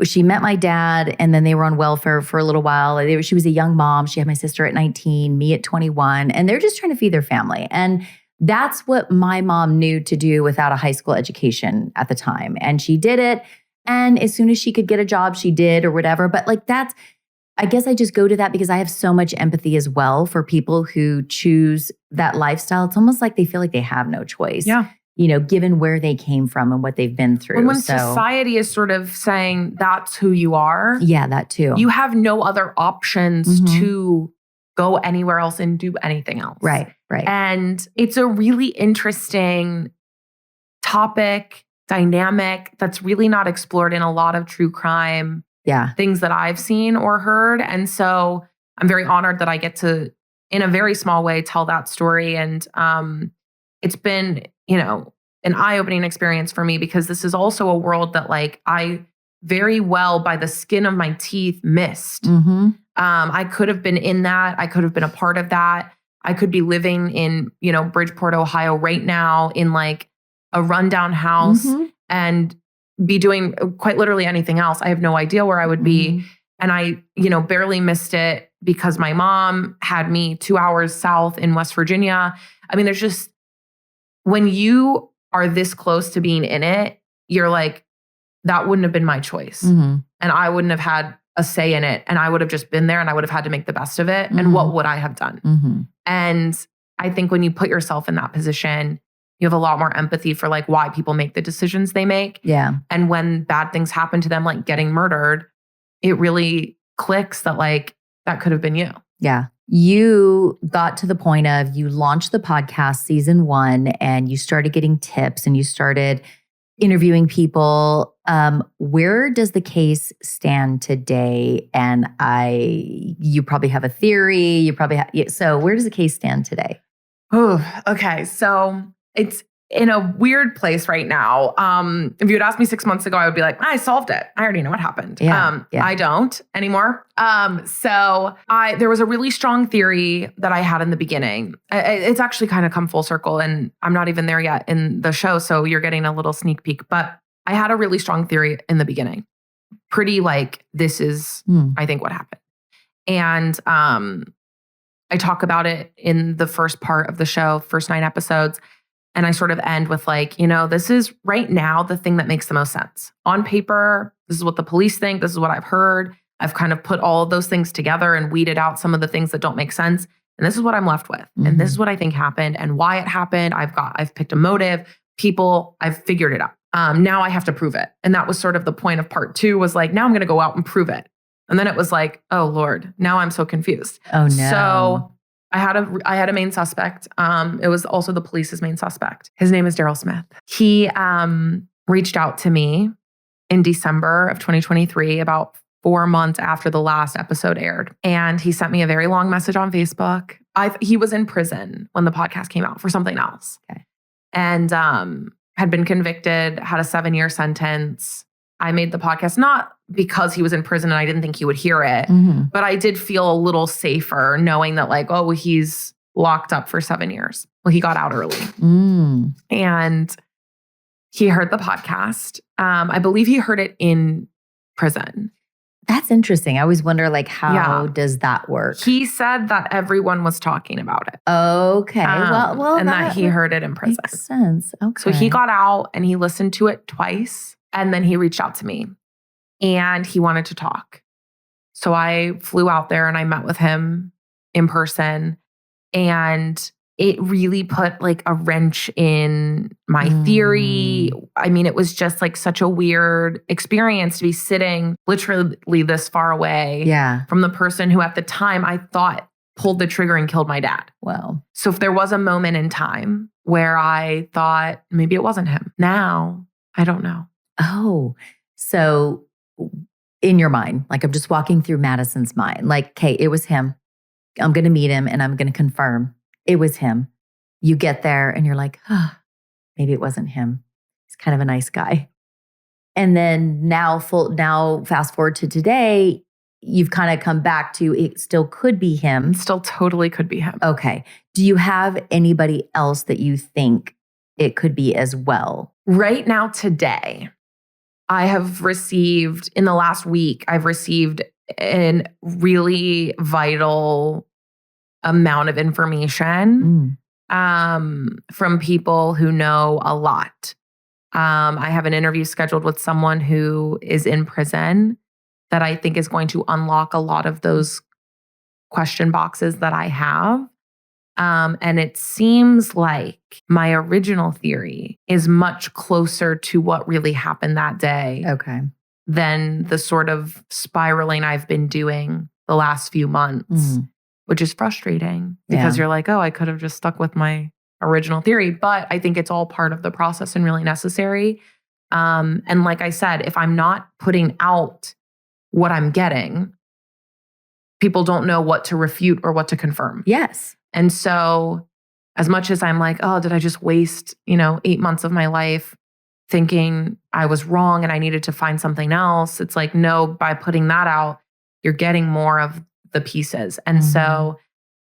she met my dad and then they were on welfare for a little while. She was a young mom. She had my sister at 19, me at 21. And they're just trying to feed their family. And that's what my mom knew to do without a high school education at the time. And she did it. And as soon as she could get a job, she did or whatever. But like I guess I just go to that because I have so much empathy as well for people who choose that lifestyle. It's almost like they feel like they have no choice. Yeah. Given where they came from and what they've been through. And when society is sort of saying that's who you are. Yeah, that too. You have no other options to go anywhere else and do anything else. Right. And it's a really interesting topic, dynamic that's really not explored in a lot of true crime things that I've seen or heard. And so I'm very honored that I get to, in a very small way, tell that story. And it's been, an eye-opening experience for me because this is also a world that like I very well by the skin of my teeth missed. I could have been in that. I could have been a part of that. I could be living in, Bridgeport, Ohio right now in like a rundown house and be doing quite literally anything else. I have no idea where I would be. And I, barely missed it because my mom had me 2 hours south in West Virginia. I mean, there's just, when you are this close to being in it, you're like, that wouldn't have been my choice. And I wouldn't have had a say in it. And I would have just been there and I would have had to make the best of it. And what would I have done? And I think when you put yourself in that position, you have a lot more empathy for like why people make the decisions they make. Yeah. And when bad things happen to them, like getting murdered, it really clicks that like that could have been you. Yeah. You got to the point of you launched the podcast season 1 and you started getting tips and you started interviewing people. Where does the case stand today? And you probably have a theory. So where does the case stand today? Oh, okay. So it's in a weird place right now. If you had asked me 6 months ago, I would be like, I solved it. I already know what happened. I don't anymore. So there was a really strong theory that I had in the beginning. It's actually kind of come full circle, and I'm not even there yet in the show. So you're getting a little sneak peek, but I had a really strong theory in the beginning. Pretty like, this is, I think, what happened. And I talk about it in the first part of the show, first 9 episodes. And I sort of end with like, this is right now the thing that makes the most sense. On paper, this is what the police think. This is what I've heard. I've kind of put all of those things together and weeded out some of the things that don't make sense. And this is what I'm left with. And this is what I think happened and why it happened. I've picked a motive, people, I've figured it out. Now I have to prove it. And that was sort of the point of part 2 was like, now I'm going to go out and prove it. And then it was like, oh Lord, now I'm so confused. Oh no. So I had a main suspect. It was also the police's main suspect. His name is Daryl Smith. He reached out to me in December of 2023, about 4 months after the last episode aired. And he sent me a very long message on Facebook. He was in prison when the podcast came out for something else. Okay. And had been convicted, had a 7-year sentence. I made the podcast not because he was in prison and I didn't think he would hear it, but I did feel a little safer knowing that like, oh, he's locked up for 7 years. Well, he got out early. And he heard the podcast. I believe he heard it in prison. That's interesting. I always wonder like, how does that work? He said that everyone was talking about it. Okay. Well, and that he heard it in prison. Makes sense. Okay. So he got out and he listened to it twice. And then he reached out to me and he wanted to talk. So I flew out there and I met with him in person. And it really put like a wrench in my theory. I mean, it was just like such a weird experience to be sitting literally this far away from the person who at the time I thought pulled the trigger and killed my dad. Wow. So if there was a moment in time where I thought maybe it wasn't him, now I don't know. Oh, so in your mind, like I'm just walking through Madison's mind, like, okay, it was him. I'm going to meet him and I'm going to confirm it was him. You get there and you're like, maybe it wasn't him. He's kind of a nice guy. And then now fast forward to today, you've kind of come back to it still could be him. Still totally could be him. Okay. Do you have anybody else that you think it could be as well? Right now, today, I have received, in the last week, I've received a really vital amount of information from people who know a lot. I have an interview scheduled with someone who is in prison that I think is going to unlock a lot of those question boxes that I have. And it seems like my original theory is much closer to what really happened that day than the sort of spiraling I've been doing the last few months, which is frustrating because you're like, oh, I could have just stuck with my original theory. But I think it's all part of the process and really necessary. And like I said, if I'm not putting out what I'm getting, people don't know what to refute or what to confirm. Yes. And so as much as I'm like, oh, did I just waste, 8 months of my life thinking I was wrong and I needed to find something else? It's like, no, by putting that out, you're getting more of the pieces. And so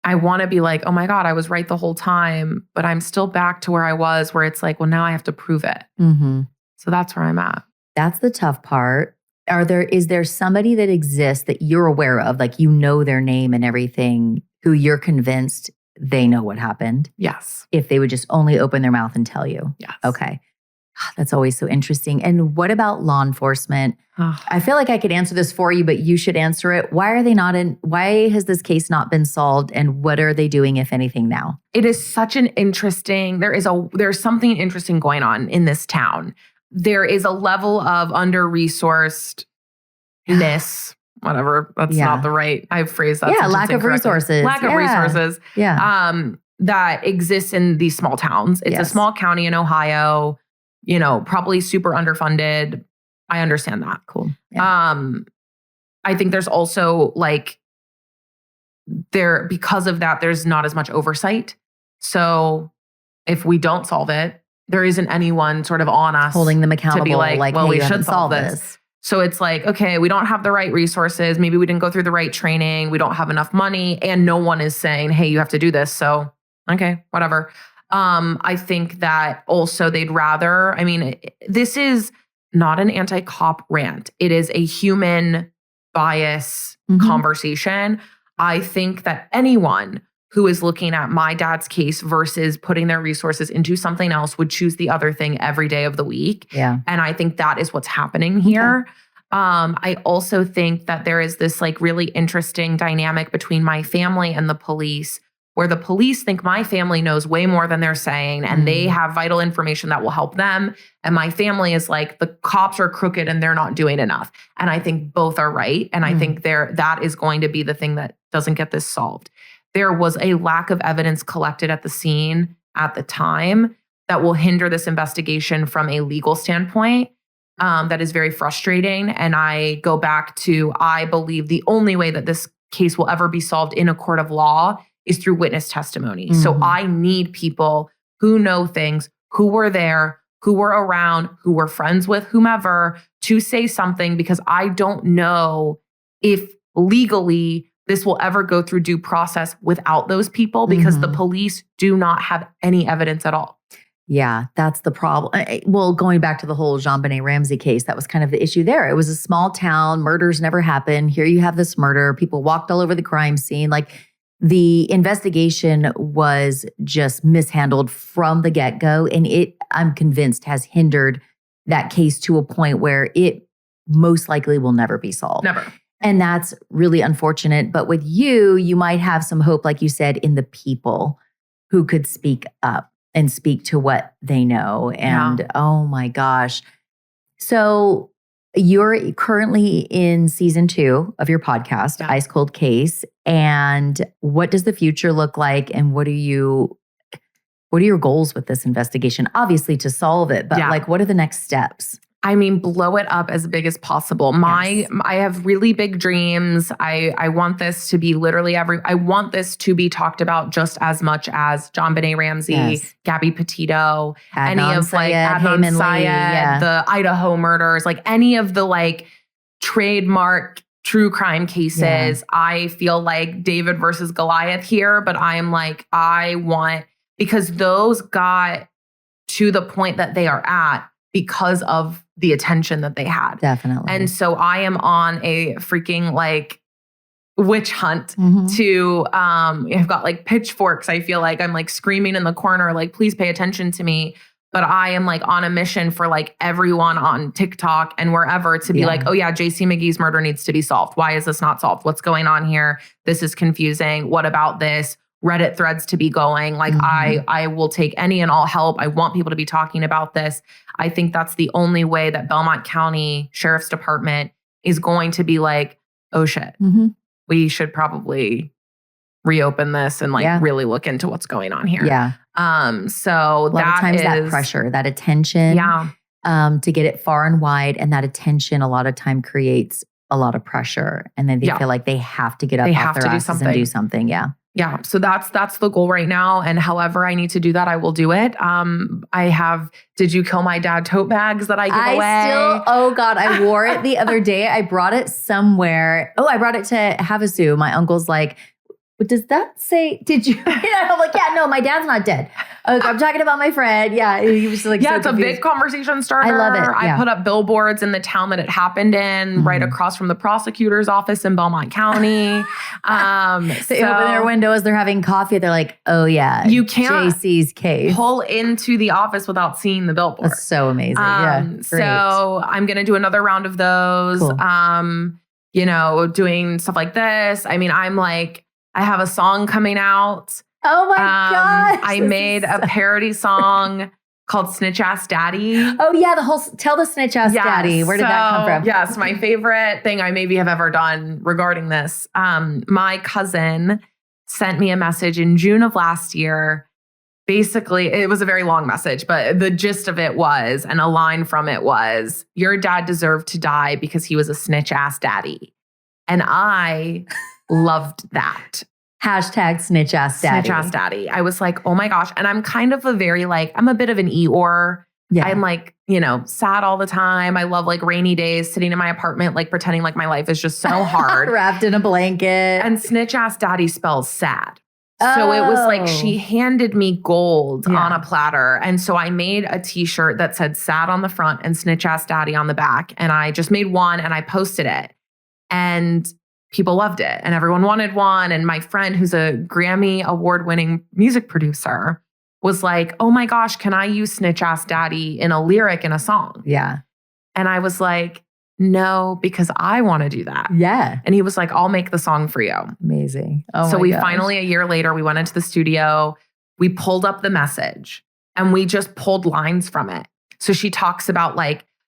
I want to be like, oh my God, I was right the whole time, but I'm still back to where I was, where it's like, well, now I have to prove it. So that's where I'm at. That's the tough part. Is there somebody that exists that you're aware of, like their name and everything, who you're convinced they know what happened? Yes. If they would just only open their mouth and tell you. Yes. Okay. That's always so interesting. And what about law enforcement? I feel like I could answer this for you, but you should answer it. Why has this case not been solved? And what are they doing, if anything, now? It is such an interesting, there's something interesting going on in this town. There is a level of under-resourcedness, whatever, that's not the right, I've phrased that. Yeah, lack of resources. Lack of resources. Yeah. That exists in these small towns. It's a small county in Ohio, probably super underfunded. I understand that. Cool. Yeah. I think there's also because of that, there's not as much oversight. So if we don't solve it, there isn't anyone sort of on us holding them accountable. To be like, well, hey, we should solve this. So it's like, okay, we don't have the right resources. Maybe we didn't go through the right training. We don't have enough money. And no one is saying, hey, you have to do this. So, okay, whatever. I think that also they'd rather, this is not an anti-cop rant. It is a human bias conversation. I think that anyone who is looking at my dad's case versus putting their resources into something else would choose the other thing every day of the week. Yeah. And I think that is what's happening here. Okay. I also think that there is this like really interesting dynamic between my family and the police, where the police think my family knows way more than they're saying, and they have vital information that will help them. And my family is like, the cops are crooked and they're not doing enough. And I think both are right. And I think that is going to be the thing that doesn't get this solved. There was a lack of evidence collected at the scene at the time that will hinder this investigation from a legal standpoint. That is very frustrating. And I go back to, I believe the only way that this case will ever be solved in a court of law is through witness testimony. So I need people who know things, who were there, who were around, who were friends with whomever, to say something, because I don't know if legally this will ever go through due process without those people, because the police do not have any evidence at all. Yeah, that's the problem. Well, going back to the whole JonBenet Ramsey case, that was kind of the issue there. It was a small town. Murders never happened. Here you have this murder. People walked all over the crime scene. Like, the investigation was just mishandled from the get-go. And it, I'm convinced, has hindered that case to a point where it most likely will never be solved. Never. And that's really unfortunate. But with you, you might have some hope, like you said, in the people who could speak up and speak to what they know. And oh my gosh. So you're currently in season 2 of your podcast, Ice Cold Case. And what does the future look like? And what are your goals with this investigation? Obviously to solve it, but like, what are the next steps? Blow it up as big as possible. I have really big dreams. I want this to be literally I want this to be talked about just as much as JonBenet Ramsey, Gabby Petito, any of like Adnan Syed, the Idaho murders, like any of the like trademark true crime cases. I feel like David versus Goliath here, but I am like, because those got to the point that they are at because of the attention that they had. Definitely. And so I am on a freaking like witch hunt to, I've got like pitchforks. I feel like I'm like screaming in the corner, like, please pay attention to me. But I am like on a mission for like everyone on TikTok and wherever to be like, oh yeah, JC McGhee's murder needs to be solved. Why is this not solved? What's going on here? This is confusing. What about this? Reddit threads to be going. Like I will take any and all help. I want people to be talking about this. I think that's the only way that Belmont County Sheriff's Department is going to be like, oh shit, we should probably reopen this and like really look into what's going on here. Yeah. So a lot of times that pressure, that attention, to get it far and wide, and that attention a lot of time creates a lot of pressure, and then they feel like they have to get up off their asses and do something. Yeah. So that's the goal right now. And however I need to do that, I will do it. I have Did You Kill My Dad tote bags that I give away. Oh God, I wore it the other day. I brought it somewhere. Oh, I brought it to Havasu. My uncle's like, does that say, did you? I'm like, yeah, no, my dad's not dead. I'm talking about my friend. Yeah. He was like, yeah, so it's confused. A big conversation starter. I love it. I put up billboards in the town that it happened in, right across from the prosecutor's office in Belmont County. They open their window as they're having coffee. They're like, oh yeah, you can't JC's case. Pull into the office without seeing the billboard. That's so amazing. So I'm going to do another round of those. Cool. Doing stuff like this. I'm like, I have a song coming out. Oh my gosh. I made a parody song called Snitch Ass Daddy. Oh yeah, tell the Snitch Ass Daddy. Where did that come from? Yes, my favorite thing I maybe have ever done regarding this. My cousin sent me a message in June of last year. Basically, it was a very long message, but the gist of it was, and a line from it was, your dad deserved to die because he was a snitch ass daddy. And I loved that. Hashtag snitch ass daddy. Snitch ass daddy. I was like, oh my gosh. And I'm kind of a very I'm a bit of an Eeyore. Yeah. I'm sad all the time. I love rainy days, sitting in my apartment, pretending my life is just so hard. Wrapped in a blanket. And snitch ass daddy spells sad. So it was she handed me gold on a platter. And so I made a t-shirt that said sad on the front and snitch ass daddy on the back. And I just made one and I posted it. And people loved it. And everyone wanted one. And my friend, who's a Grammy award-winning music producer, was like, oh my gosh, can I use snitch ass daddy in a lyric in a song? Yeah. And I was like, no, because I want to do that. Yeah. And he was like, I'll make the song for you. Amazing. Oh so my we gosh. finally, a year later, we went into the studio, we pulled up the message and we just pulled lines from it. So she talks about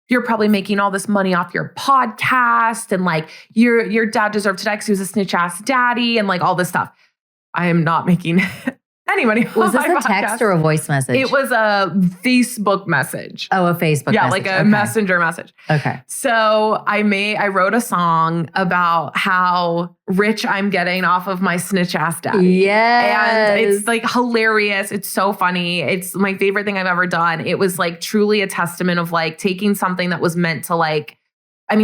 you're probably making all this money off your podcast and your dad deserved to die because he was a snitch ass daddy and all this stuff. I am not making any money. Was this a text or a voice message? It was a Facebook message. Oh, a Facebook message. Yeah, a messenger message. Okay. So I wrote a song about how rich I'm getting off of my snitch ass daddy. Yes. And it's hilarious. It's so funny. It's my favorite thing I've ever done. It was truly a testament of taking something that was meant to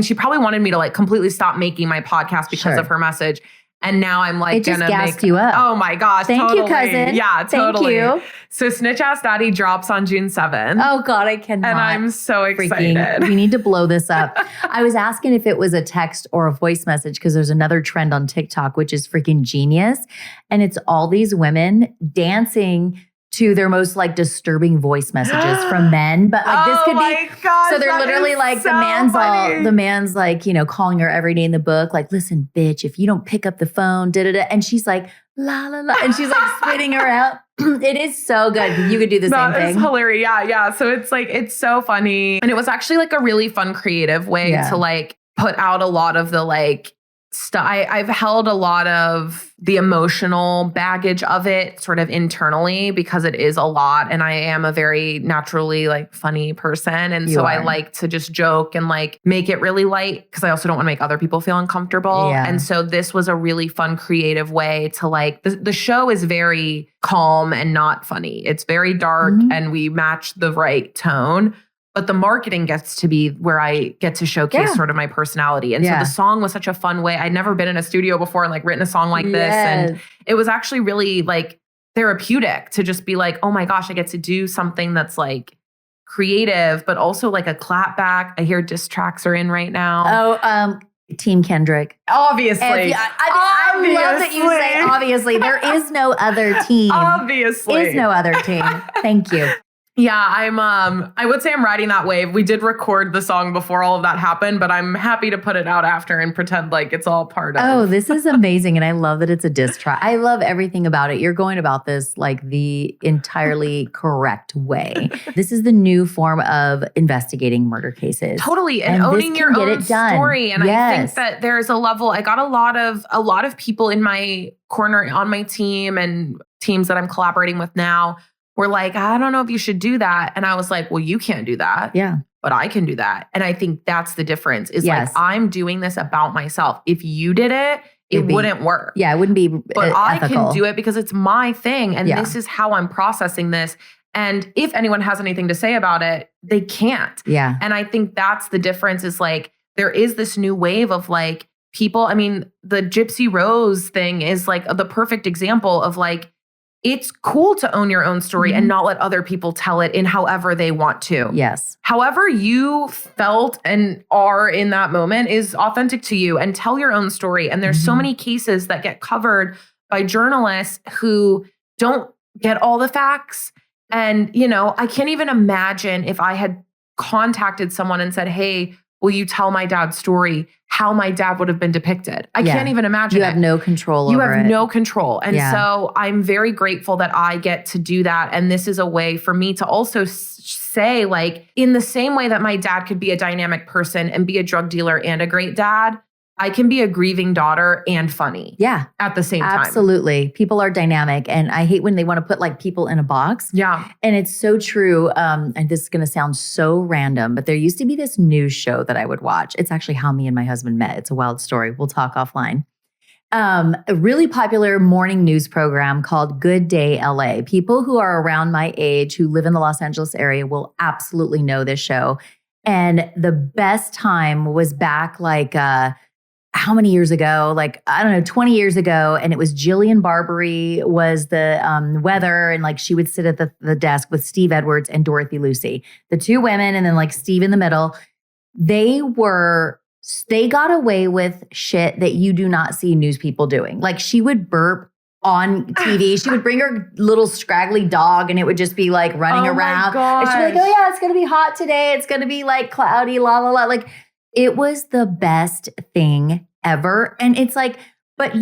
she probably wanted me to completely stop making my podcast because of her message. And now I'm it just gassed you up. Oh my gosh. Thank you, cousin. Yeah, totally. Thank you. So Snitch Ass Daddy drops on June 7th. Oh God, I cannot. And I'm so excited. We need to blow this up. I was asking if it was a text or a voice message because there's another trend on TikTok, which is freaking genius. And it's all these women dancing to their most disturbing voice messages from men. But this could be, gosh, so they're literally the man's calling her every day in the book, listen, bitch, if you don't pick up the phone, and she's like, la, la, la. And she's spitting her out. It is so good. You could do the same thing. It's hilarious. Yeah. So it's it's so funny. And it was actually a really fun, creative way to put out a lot of the stuff. I've held a lot of the emotional baggage of it sort of internally because it is a lot. And I am a very naturally funny person. And so I like to just joke and make it really light because I also don't want to make other people feel uncomfortable. Yeah. And so this was a really fun, creative way to the show is very calm and not funny. It's very dark and we match the right tone. But the marketing gets to be where I get to showcase sort of my personality. And so the song was such a fun way. I'd never been in a studio before and written a song like this. And it was actually really therapeutic to just be oh my gosh, I get to do something that's creative, but also a clap back. I hear diss tracks are in right now. Oh, Team Kendrick. Obviously. I love that you say obviously. There is no other team. Obviously. Is no other team. Thank you. Yeah, I would say I'm riding that wave. We did record the song before all of that happened, but I'm happy to put it out after and pretend it's all part of. Oh, this is amazing. And I love that it's a diss track. I love everything about it. You're going about this the entirely correct way. This is the new form of investigating murder cases. Totally. And owning your own story. And I think that there's a level, I got a lot of people in my corner on my team and teams that I'm collaborating with now. We're I don't know if you should do that. And I was well, you can't do that. Yeah. But I can do that. And I think that's the difference is I'm doing this about myself. If you did it, it wouldn't work. Yeah, it wouldn't be But I can do it because it's my thing. And this is how I'm processing this. And if anyone has anything to say about it, they can't. Yeah. And I think that's the difference is there is this new wave of people. I mean, the Gypsy Rose thing is the perfect example of it's cool to own your own story and not let other people tell it in however they want to. Yes. However you felt and are in that moment is authentic to you and tell your own story. And there's so many cases that get covered by journalists who don't get all the facts. And, I can't even imagine if I had contacted someone and said, hey, will you tell my dad's story, how my dad would have been depicted? I can't even imagine. You have no control over it. You have no control. And so I'm very grateful that I get to do that. And this is a way for me to also say, in the same way that my dad could be a dynamic person and be a drug dealer and a great dad, I can be a grieving daughter and funny. Yeah. At the same time. Absolutely. People are dynamic. And I hate when they want to put people in a box. Yeah. And it's so true. And this is going to sound so random, but there used to be this news show that I would watch. It's actually how me and my husband met. It's a wild story. We'll talk offline. A really popular morning news program called Good Day LA. People who are around my age who live in the Los Angeles area will absolutely know this show. And the best time was back like, how many years ago? Like, I don't know, 20 years ago. And it was Jillian Barbary was the weather. And like she would sit at the desk with Steve Edwards and Dorothy Lucy, the two women, and then like Steve in the middle. They got away with shit that you do not see news people doing. Like she would burp on TV. She would bring her little scraggly dog and it would just be like running around. And she'd be like, oh yeah, it's going to be hot today. It's going to be like cloudy, la, la, la. Like it was the best thing ever. And it's like, but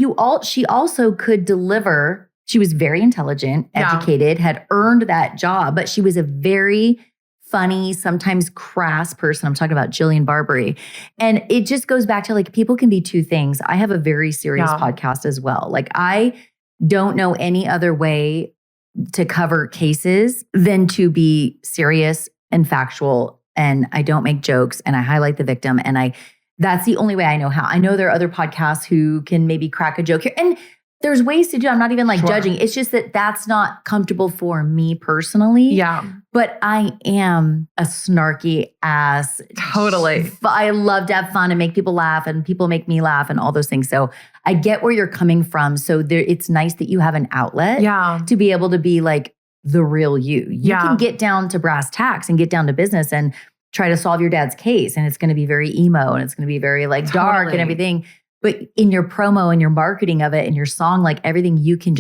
she also could deliver. She was very intelligent, educated, had earned that job, but she was a very funny, sometimes crass person. I'm talking about Jillian Barbary. And it just goes back to like, people can be two things. I have a very serious podcast as well. Like I don't know any other way to cover cases than to be serious and factual. And I don't make jokes and I highlight the victim. And that's the only way I know how. I know there are other podcasts who can maybe crack a joke here. And there's ways to do it. I'm not even like judging. It's just that that's not comfortable for me personally. Yeah. But I am a snarky ass. Totally. I love to have fun and make people laugh and people make me laugh and all those things. So I get where you're coming from. So it's nice that you have an outlet to be able to be like the real you. You can get down to brass tacks and get down to business and try to solve your dad's case. And it's going to be very emo and it's going to be very like dark and everything. But in your promo and your marketing of it and your song, like everything, you can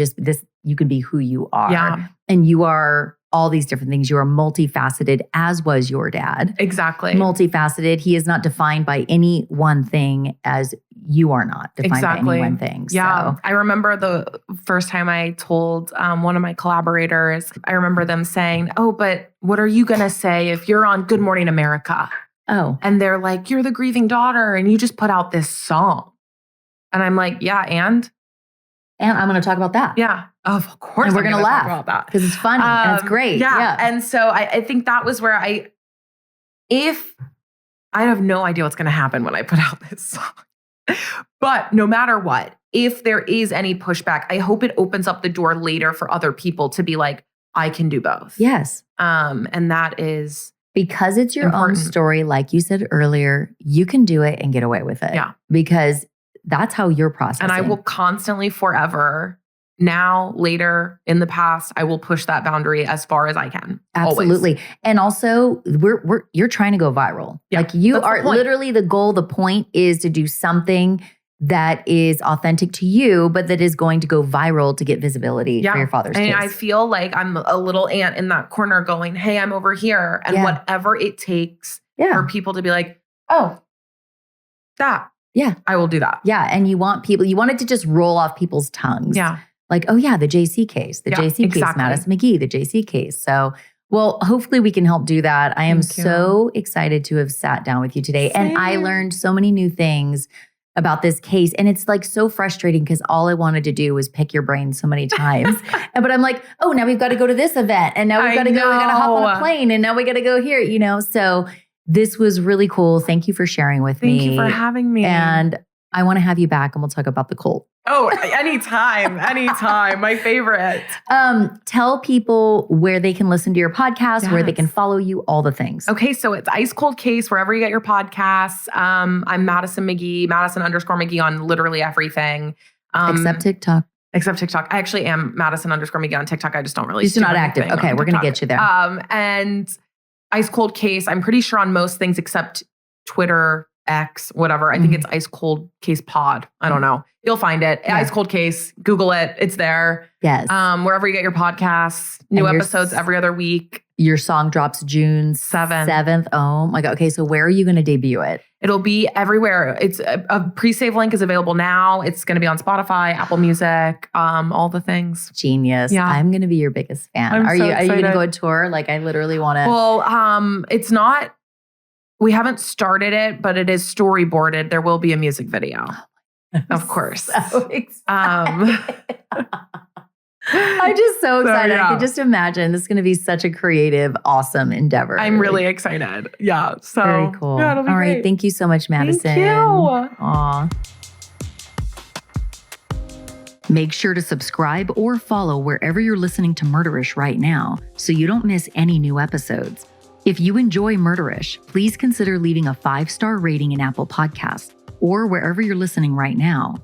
be who you are. Yeah. And you are all these different things. You are multifaceted, as was your dad. Exactly. Multifaceted. He is not defined by any one thing as you are not defined by any one thing. Yeah. So. I remember the first time I told one of my collaborators, I remember them saying, oh, but what are you going to say if you're on Good Morning America? Oh. And they're like, you're the grieving daughter and you just put out this song. And I'm like, yeah, and I'm going to talk about that. Yeah, of course. And we're going to laugh about that because it's funny and it's great. Yeah. And so I think that was where I have no idea what's going to happen when I put out this song. But no matter what, if there is any pushback, I hope it opens up the door later for other people to be like, I can do both. Yes. And that is because it's your important. own story. Like you said earlier, you can do it and get away with it. Yeah. Because that's how you're processing. And I will constantly, forever, now, later, in the past, I will push that boundary as far as I can. Absolutely. Always. And also, you're trying to go viral. Yeah, like you are literally the goal. The point is to do something that is authentic to you, but that is going to go viral to get visibility for your father's case. And I feel like I'm a little ant in that corner going, hey, I'm over here. And whatever it takes for people to be like, oh, that. Yeah. I will do that. Yeah. And you want it to just roll off people's tongues. Yeah. Like, oh yeah, the JC case, case, Madison McGhee, the JC case. So, well, hopefully we can help do that. I am so excited to have sat down with you today. Same. And I learned so many new things about this case. And it's like so frustrating because all I wanted to do was pick your brain so many times. But I'm like, oh, now we've got to go to this event. And now we've got to go, we got to hop on a plane. And now we got to go here, So this was really cool. Thank you for sharing with me. Thank you for having me. And I want to have you back and we'll talk about the cult. Oh, anytime. My favorite. Tell people where they can listen to your podcast, where they can follow you, all the things. Okay, so it's Ice Cold Case, wherever you get your podcasts. I'm Madison McGhee, Madison_McGhee on literally everything. Except TikTok. I actually am Madison_McGhee on TikTok. I just don't really. You're not active. Okay, we're going to get you there. And Ice Cold Case, I'm pretty sure on most things except Twitter, X, whatever. I think it's Ice Cold Case Pod. I don't know. You'll find it. Yeah. Ice Cold Case. Google it. It's there. Yes. Wherever you get your podcasts. New episodes every other week. Your song drops June 7th. Oh my God. Okay. So where are you going to debut it? It'll be everywhere. It's a pre-save link is available now. It's going to be on Spotify, Apple Music, all the things. Genius. Yeah. I'm going to be your biggest fan. Are you going to go on tour? Like I literally want to. Well, it's not. We haven't started it, but it is storyboarded. There will be a music video, of course. So I'm just so excited. I can just imagine this is going to be such a creative, awesome endeavor. I'm really excited. Yeah. So very cool. Yeah, it'll be all great. right. Thank you so much, Madison. Thank you. Aw. Make sure to subscribe or follow wherever you're listening to Murderish right now so you don't miss any new episodes. If you enjoy Murderish, please consider leaving a 5-star rating in Apple Podcasts or wherever you're listening right now.